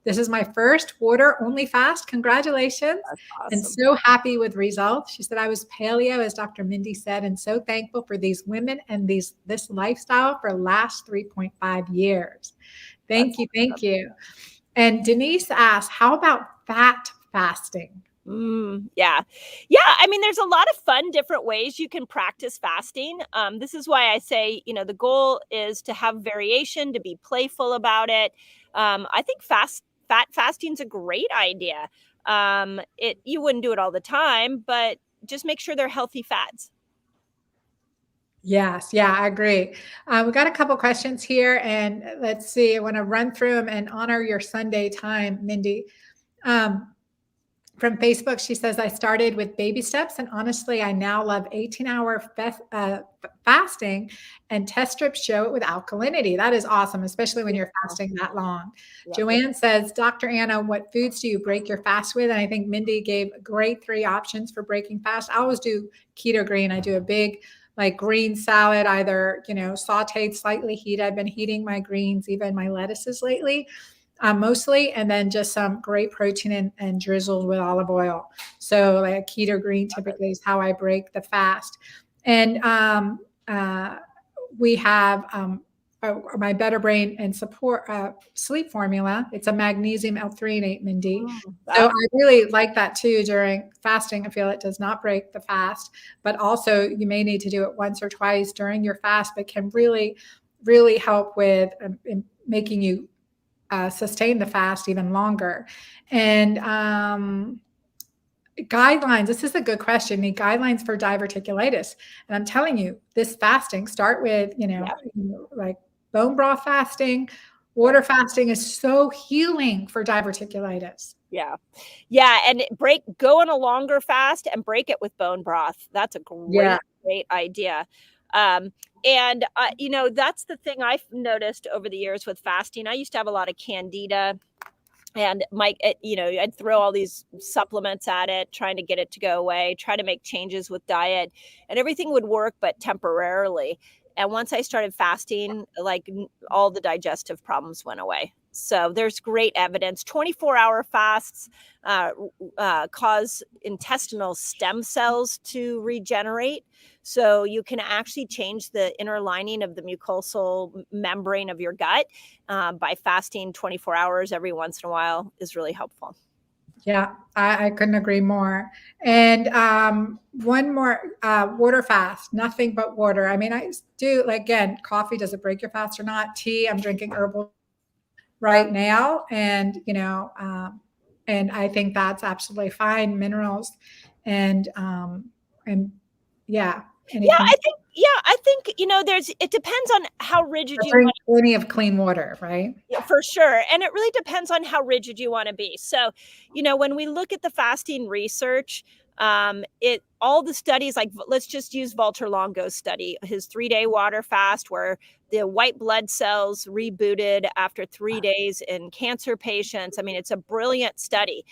This is my first water only fast. Congratulations. That's awesome. And so happy with results. She said, I was paleo, as Dr. Mindy said, and so thankful for these women and this lifestyle for the last 3.5 years. Thank you. Thank you. And Denise asked, how about fat fasting? Yeah. I mean, there's a lot of fun, different ways you can practice fasting. This is why I say, the goal is to have variation, to be playful about it. I think fat fasting's a great idea. You wouldn't do it all the time, but just make sure they're healthy fats. Yes. Yeah, I agree. We got a couple questions here, and let's see. I want to run through them and honor your Sunday time, Mindy. From Facebook, she says, I started with baby steps, and honestly, I now love 18-hour fasting, and test strips show it with alkalinity. That is awesome, especially when you're fasting that long. Yeah. Joanne says, Dr. Anna, what foods do you break your fast with? And I think Mindy gave great 3 options for breaking fast. I always do Keto-Green. I do a big green salad, either, sauteed, slightly heated. I've been heating my greens, even my lettuces lately. Mostly, and then just some great protein and drizzled with olive oil. So like Keto-Green typically is how I break the fast. And we have my Better Brain and Support sleep formula. It's a magnesium L-threonate, Mindy. So I really like that too during fasting. I feel it does not break the fast, but also you may need to do it once or twice during your fast, but can really, really help with making you sustain the fast even longer. And guidelines, this is a good question. The guidelines for diverticulitis. And I'm telling you, this fasting, start with, like bone broth fasting, water fasting is so healing for diverticulitis. Yeah. And go on a longer fast and break it with bone broth. That's a great idea. And that's the thing I've noticed over the years with fasting. I used to have a lot of candida, and I'd throw all these supplements at it, trying to get it to go away, try to make changes with diet, and everything would work, but temporarily. And once I started fasting, all the digestive problems went away. So there's great evidence. 24-hour fasts cause intestinal stem cells to regenerate. So you can actually change the inner lining of the mucosal membrane of your gut by fasting 24 hours every once in a while is really helpful. Yeah, I couldn't agree more. And one more, water fast, nothing but water. I mean, I do, like, again, coffee, does it break your fast or not? Tea, I'm drinking herbal right now. And, and I think that's absolutely fine. Minerals and yeah, anything. Yeah, I think, it depends on how rigid you Drink want. plenty of clean water, right? Yeah, for sure. And it really depends on how rigid you want to be. So, when we look at the fasting research, all the studies, like let's just use Walter Longo's study, his 3-day water fast, where the white blood cells rebooted after 3 days in cancer patients. I mean, it's a brilliant study.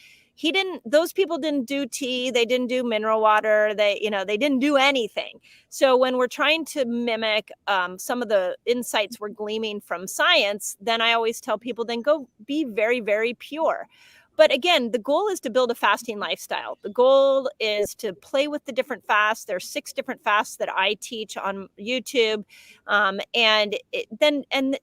Those people didn't do tea, they didn't do mineral water, they didn't do anything. So when we're trying to mimic some of the insights we're gleaming from science, then I always tell people, then go be very, very pure. But again, the goal is to build a fasting lifestyle. The goal is to play with the different fasts. There's 6 different fasts that I teach on YouTube, and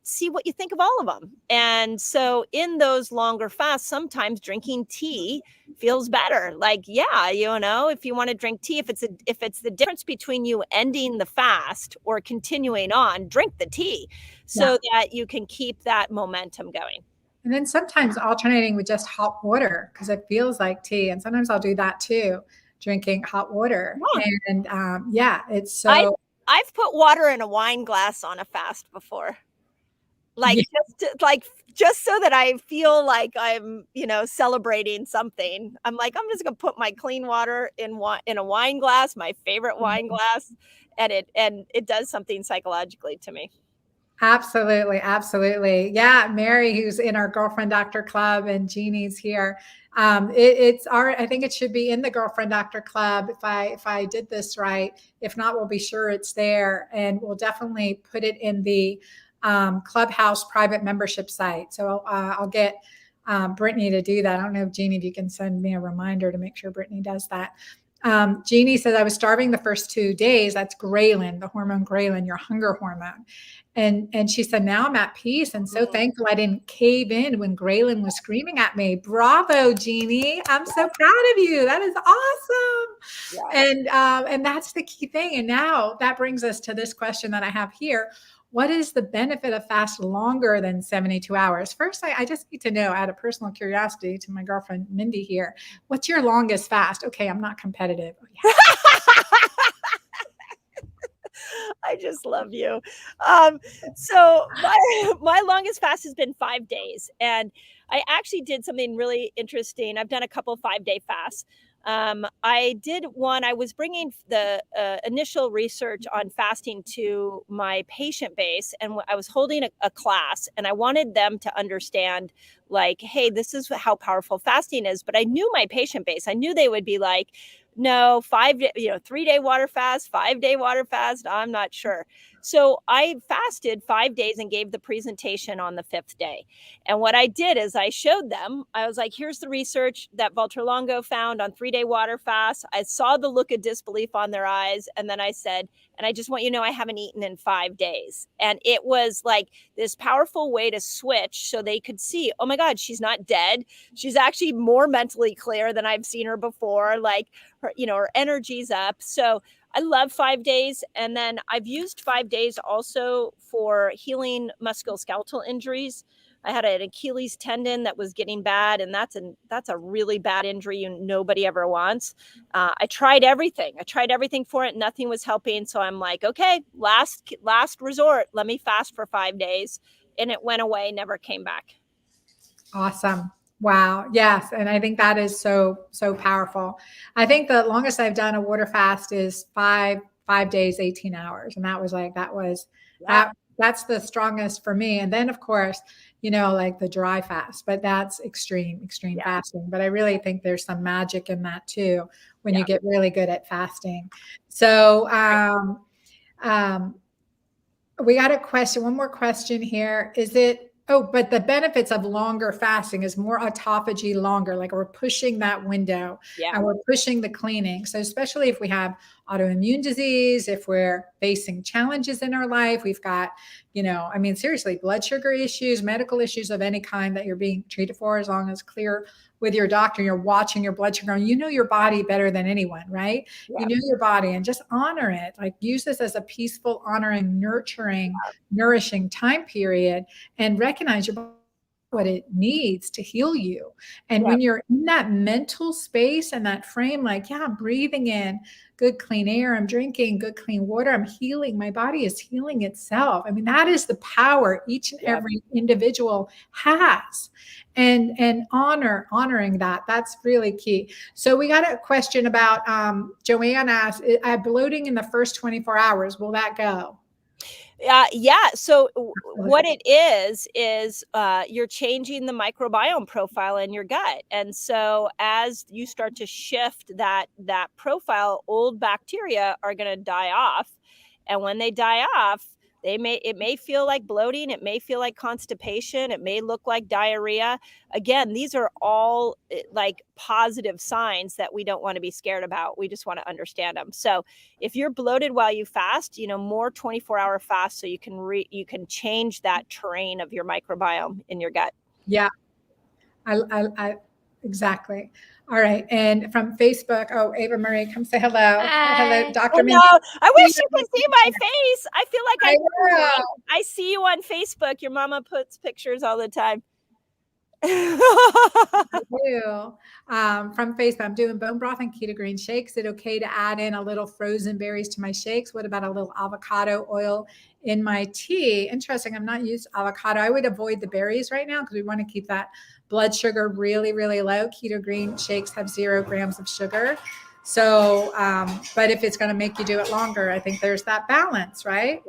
see what you think of all of them. And so in those longer fasts, sometimes drinking tea feels better. Like, yeah, if you want to drink tea, if it's the difference between you ending the fast or continuing on, drink the tea so that you can keep that momentum going. And then sometimes alternating with just hot water, because it feels like tea. And sometimes I'll do that too, drinking hot water. Yeah. And it's so. I've put water in a wine glass on a fast before. Like, just so that I feel like I'm, celebrating something. I'm like, I'm just gonna put my clean water in a wine glass, my favorite wine glass, and it does something psychologically to me. Absolutely. Absolutely. Yeah. Mary, who's in our Girlfriend Doctor Club, and Jeannie's here. I think it should be in the Girlfriend Doctor Club if I did this right. If not, we'll be sure it's there, and we'll definitely put it in the Clubhouse private membership site. So I'll get Brittany to do that. I don't know if Jeannie, if you can send me a reminder to make sure Brittany does that. Jeannie says, I was starving the first 2 days. That's ghrelin, the hormone ghrelin, your hunger hormone. And she said, now I'm at peace and so thankful I didn't cave in when ghrelin was screaming at me. Bravo, Jeannie. I'm so proud of you. That is awesome. Yeah. And that's the key thing. And now that brings us to this question that I have here. What is the benefit of fast longer than 72 hours? First, I just need to know, out of personal curiosity to my girlfriend, Mindy here, what's your longest fast? Okay, I'm not competitive. Oh, yeah. I just love you. So my longest fast has been 5 days, and I actually did something really interesting. I've done a couple 5-day fasts. I did one. I was bringing the initial research on fasting to my patient base, and I was holding a class, and I wanted them to understand, like, hey, this is how powerful fasting is. But I knew my patient base. I knew they would be like, no, 3-day water fast, 5-day water fast, I'm not sure. So I fasted 5 days and gave the presentation on the 5th day. And what I did is I showed them, I was like, here's the research that Walter Longo found on 3-day water fast. I saw the look of disbelief on their eyes. And then I said, and I just want you to know, I haven't eaten in 5 days. And it was like this powerful way to switch so they could see, oh my God, she's not dead. She's actually more mentally clear than I've seen her before. Like, her energy's up. So I love 5 days. And then I've used 5 days also for healing musculoskeletal injuries. I had an Achilles tendon that was getting bad, and that's a really bad injury nobody ever wants. I tried everything. For it. Nothing was helping. So I'm like, okay, last resort, let me fast for 5 days. And it went away, never came back. Awesome. Wow. Yes. And I think that is so powerful. I think the longest I've done a water fast is 5 days, 18 hours. And that's the strongest for me. And then of course, like the dry fast, but that's extreme fasting. But I really think there's some magic in that too, when you get really good at fasting. So, we got one more question here. Is it Oh, but the benefits of longer fasting is more autophagy longer. Like we're pushing that window Yeah. and we're pushing the cleaning. So especially if we have autoimmune disease, if we're facing challenges in our life, we've got, I mean, seriously, blood sugar issues, medical issues of any kind that you're being treated for, as long as clear with your doctor, you're watching your blood sugar, and you know your body better than anyone, right? Yeah. You know your body, and just honor it. Like use this as a peaceful, honoring, nurturing, nourishing time period, and recognize your body, what it needs to heal you. And Yeah. when you're in that mental space and that frame, like, yeah, I'm breathing in good clean air, I'm drinking good clean water, I'm healing, my body is healing itself. I mean, that is the power each and every individual has. And honoring that, that's really key. So we got a question about Joanne asked, bloating in the first 24 hours, will that go? Yeah. So what it is you're changing the microbiome profile in your gut, and so as you start to shift that profile, old bacteria are going to die off, and when they die off, it may feel like bloating, it may feel like constipation, it may look like diarrhea. Again, these are all like positive signs that we don't want to be scared about. We just want to understand them. So if you're bloated while you fast, more 24-hour fast so you can change that terrain of your microbiome in your gut. Yeah, I exactly. All right. And from Facebook, oh, Ava Marie, come say hello. Hello, Hi. Dr. Oh Mindy. no, I wish you could see my face. I feel like I know. I see you on Facebook. Your mama puts pictures all the time. From Facebook, I'm doing bone broth and Keto-Green shakes. Is it okay to add in a little frozen berries to my shakes? What about a little avocado oil in my tea? Interesting. I'm not used to avocado. I would avoid the berries right now because we want to keep that blood sugar really, really low. Keto-Green shakes have 0 grams of sugar. So, but if it's going to make you do it longer, I think there's that balance, right?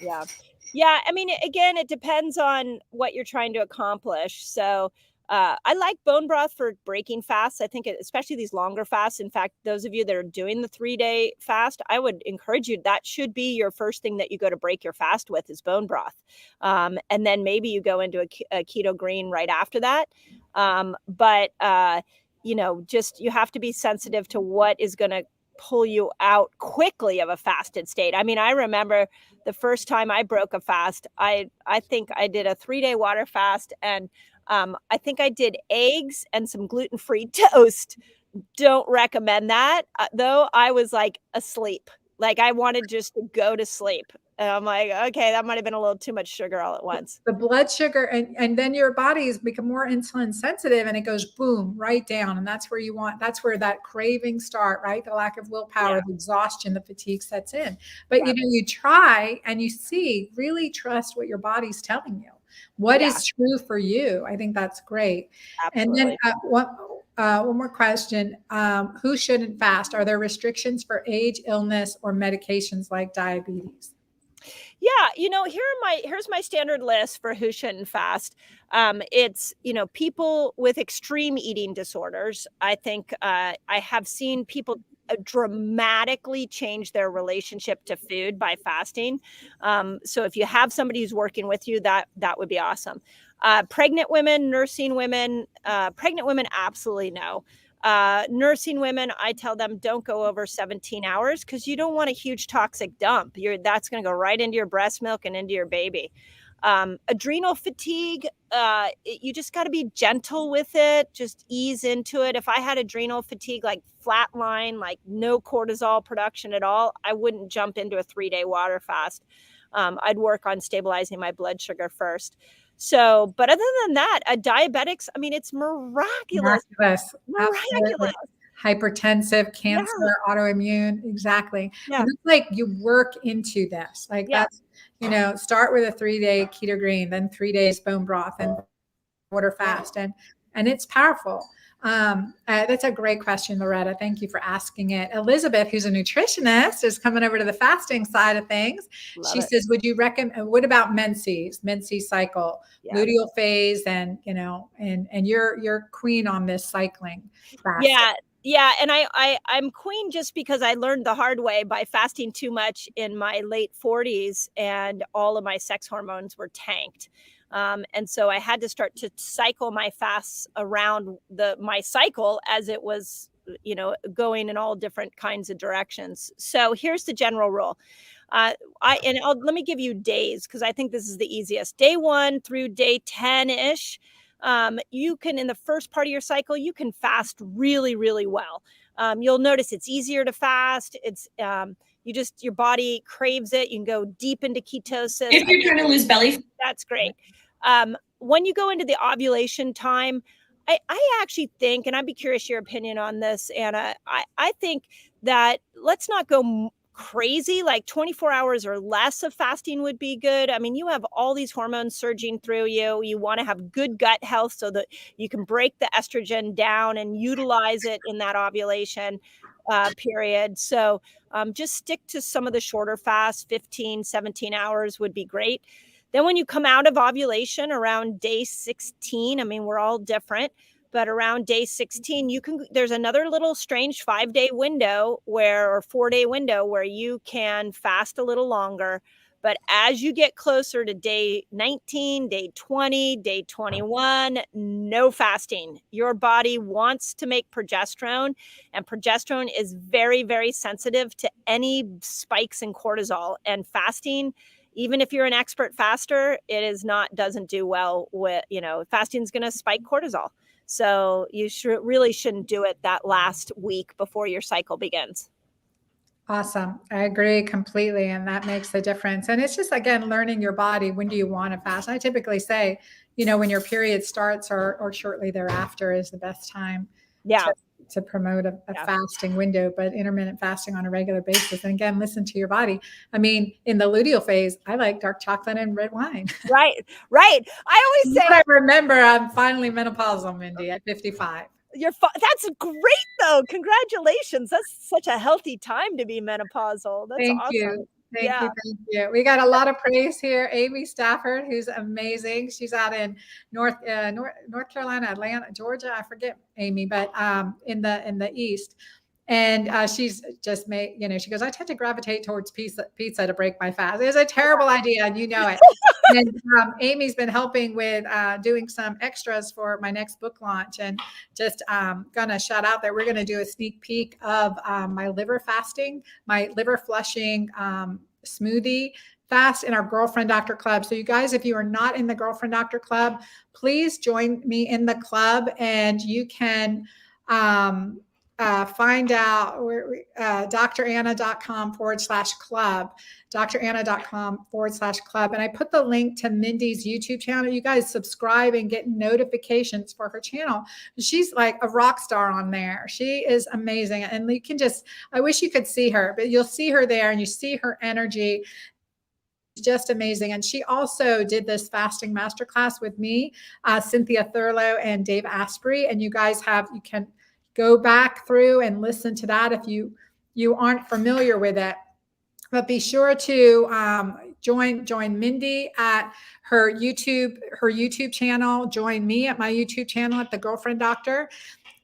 Yeah. Yeah. I mean, again, it depends on what you're trying to accomplish. So, I like bone broth for breaking fasts. I think, especially these longer fasts. In fact, those of you that are doing the 3-day fast, I would encourage you. That should be your first thing that you go to break your fast with is bone broth, and then maybe you go into a Keto-Green right after that. But just you have to be sensitive to what is going to pull you out quickly of a fasted state. I mean, I remember the first time I broke a fast, I think I did a 3-day water fast, and I think I did eggs and some gluten-free toast. Don't recommend that, though. I was like asleep. Like I wanted just to go to sleep. And I'm like, okay, that might have been a little too much sugar all at once. The blood sugar, and then your body's become more insulin sensitive, and it goes boom right down. And that's where that craving start, right? The lack of willpower, the exhaustion, the fatigue sets in. But you try and you see, really trust what your body's telling you. What is true for you? I think that's great. Absolutely. And then one more question. Who shouldn't fast? Are there restrictions for age, illness, or medications like diabetes? Yeah, here's my standard list for who shouldn't fast. It's, people with extreme eating disorders. I think I have seen people dramatically change their relationship to food by fasting. So if you have somebody who's working with you, that would be awesome. Pregnant women, nursing women, pregnant women, absolutely no. Nursing women, I tell them don't go over 17 hours because you don't want a huge toxic dump. That's going to go right into your breast milk and into your baby. Adrenal fatigue, you just got to be gentle with it. Just ease into it. If I had adrenal fatigue, like flatline, like no cortisol production at all, I wouldn't jump into a 3-day water fast. I'd work on stabilizing my blood sugar first. So, but other than that, diabetics, I mean, it's miraculous. Absolutely. Hypertensive, cancer, autoimmune. Exactly. And it's like you work into this. Like that's, start with a 3-day Keto-Green, then 3 days bone broth and water fast. And it's powerful. That's a great question, Loretta. Thank you for asking it. Elizabeth, who's a nutritionist, is coming over to the fasting side of things. She says, would you recommend, what about menses cycle, luteal phase, and, and you're queen on this cycling fast. Yeah. And I'm queen just because I learned the hard way by fasting too much in my late 40s and all of my sex hormones were tanked. And so I had to start to cycle my fasts around my cycle as it was, going in all different kinds of directions. So here's the general rule. Let me give you days, because I think this is the easiest. Day 1 through day 10-ish, you can, in the first part of your cycle, you can fast really, really well. You'll notice it's easier to fast. It's your body craves it. You can go deep into ketosis. If you're trying to lose belly fat. That's great. When you go into the ovulation time, I actually think, and I'd be curious your opinion on this, Anna, I think that let's not go crazy, like 24 hours or less of fasting would be good. I mean, you have all these hormones surging through you. You want to have good gut health so that you can break the estrogen down and utilize it in that ovulation period. So just stick to some of the shorter fasts. 15, 17 hours would be great. Then when you come out of ovulation around day 16, I mean, we're all different, but around day 16, there's another little strange 5-day window or 4-day window where you can fast a little longer. But as you get closer to day 19, day 20, day 21, no fasting. Your body wants to make progesterone, and progesterone is very, very sensitive to any spikes in cortisol. And fasting, even if you're an expert faster, doesn't do well with, fasting is going to spike cortisol. So you really shouldn't do it that last week before your cycle begins. Awesome. I agree completely. And that makes a difference. And it's just, again, learning your body. When do you want to fast? I typically say, when your period starts or shortly thereafter is the best time to promote a fasting window, but intermittent fasting on a regular basis. And again, listen to your body. I mean, in the luteal phase, I like dark chocolate and red wine. Right. I always say, I remember I'm finally menopausal, Mindy, at 55. That's great, though. Congratulations. That's such a healthy time to be menopausal. That's Thank awesome. you. Thank you. We got a lot of praise here. Amy Stafford, who's amazing. She's out in North Carolina, Atlanta, Georgia. I forget Amy, but in the East. And she's just made, she goes, I tend to gravitate towards pizza to break my fast. It's a terrible idea, and you know it. And Amy's been helping with doing some extras for my next book launch, and just gonna shout out that we're gonna do a sneak peek of my liver flushing smoothie fast in our Girlfriend Doctor Club. So you guys, if you are not in the Girlfriend Doctor Club, please join me in the club, and you can find out dranna.com/club, dranna.com/club. And I put the link to Mindy's YouTube channel. You guys subscribe and get notifications for her channel. She's like a rock star on there. She is amazing. And you can I wish you could see her, but you'll see her there and you see her energy. Just amazing. And she also did this fasting masterclass with me, Cynthia Thurlow and Dave Asprey. And you guys you can go back through and listen to that if you aren't familiar with it. But be sure to join Mindy at her YouTube channel. Join me at my YouTube channel at The Girlfriend Doctor,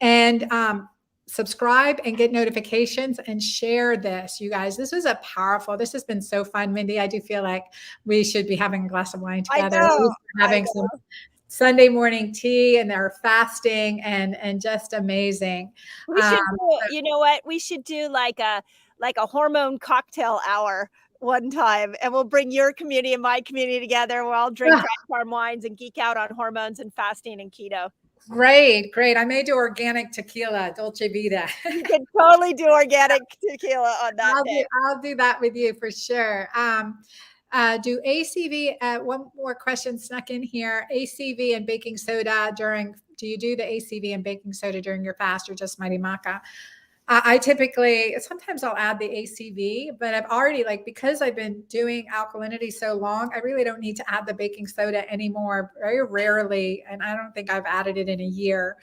and subscribe and get notifications and share this. You guys, this has been so fun. Mindy, I do feel like we should be having a glass of wine together. Having some Sunday morning tea, and they're fasting and just amazing. We should you know what? We should do like a hormone cocktail hour one time, and we'll bring your community and my community together. We'll all drink craft farm wines and geek out on hormones and fasting and keto. Great. I may do organic tequila, Dolce Vita. You can totally do organic tequila on that day. I'll do that with you for sure. Do ACV, one more question snuck in here. ACV and baking soda do you do the ACV and baking soda during your fast, or just Mighty Maca? I typically, sometimes I'll add the ACV, but I've already, because I've been doing alkalinity so long, I really don't need to add the baking soda anymore, very rarely. And I don't think I've added it in a year.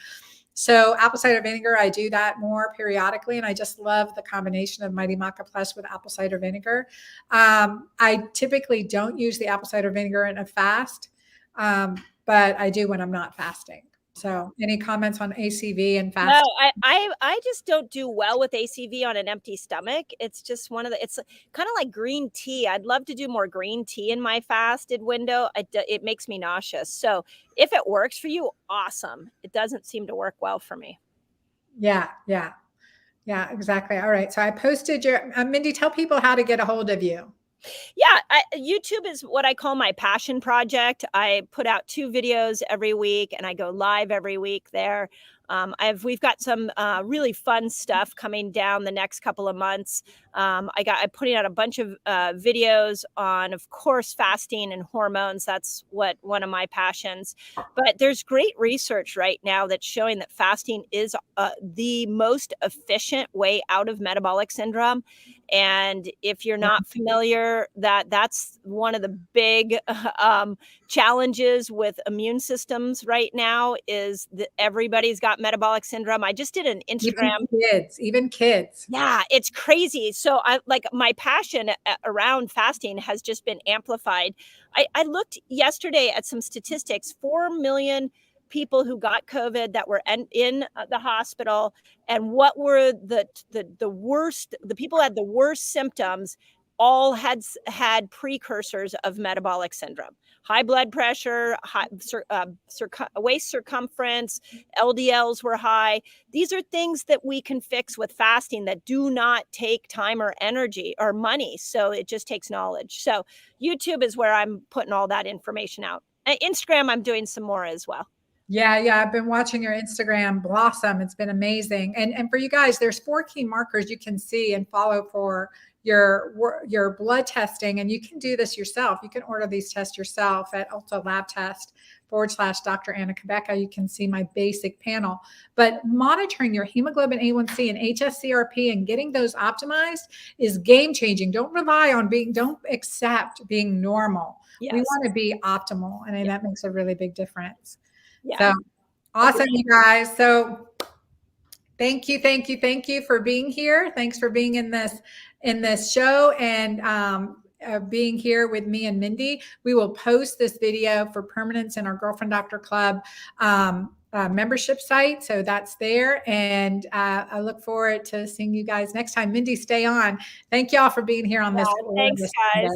So apple cider vinegar, I do that more periodically. And I just love the combination of Mighty Maca Plus with apple cider vinegar. I typically don't use the apple cider vinegar in a fast, but I do when I'm not fasting. So any comments on ACV and No, fasting? I just don't do well with ACV on an empty stomach. It's just one of the it's kinda like green tea. I'd love to do more green tea in my fasted window. It makes me nauseous. So, if it works for you, awesome. It doesn't seem to work well for me. Yeah, yeah, yeah, exactly. All right. So I posted your, Mindy, tell people how to get a hold of you. Yeah, YouTube is what I call my passion project. I put out 2 videos every week, and I go live every week there. We've got some really fun stuff coming down the next couple of months. I'm putting out a bunch of videos on, of course, fasting and hormones. That's what one of my passions. But there's great research right now that's showing that fasting is the most efficient way out of metabolic syndrome. And if you're not familiar, that's one of the big challenges with immune systems right now is that everybody's got metabolic syndrome. I just did an Even Instagram. kids, even kids. Yeah, it's crazy. So I like my passion around fasting has just been amplified. I looked yesterday at some statistics, 4 million people who got COVID that were in the hospital, and what were the worst, the people who had the worst symptoms all had precursors of metabolic syndrome. High blood pressure, waist circumference, LDLs were high. These are things that we can fix with fasting that do not take time or energy or money. So it just takes knowledge. So YouTube is where I'm putting all that information out. Instagram, I'm doing some more as well. Yeah, yeah. I've been watching your Instagram blossom. It's been amazing. And for you guys, there's 4 key markers you can see and follow for your blood testing. And you can do this yourself. You can order these tests yourself at Ulta Lab Test /Dr. Anna Quebeca. You can see my basic panel. But monitoring your hemoglobin A1C and HSCRP and getting those optimized is game changing. Don't accept being normal. Yes. We want to be optimal. And that makes a really big difference. Yeah. So awesome, you guys. So thank you for being here. Thanks for being in this show and being here with me and Mindy. We will post this video for permanence in our Girlfriend Doctor Club membership site. So that's there. And I look forward to seeing you guys next time. Mindy, stay on. Thank y'all for being here on this. Thanks, guys.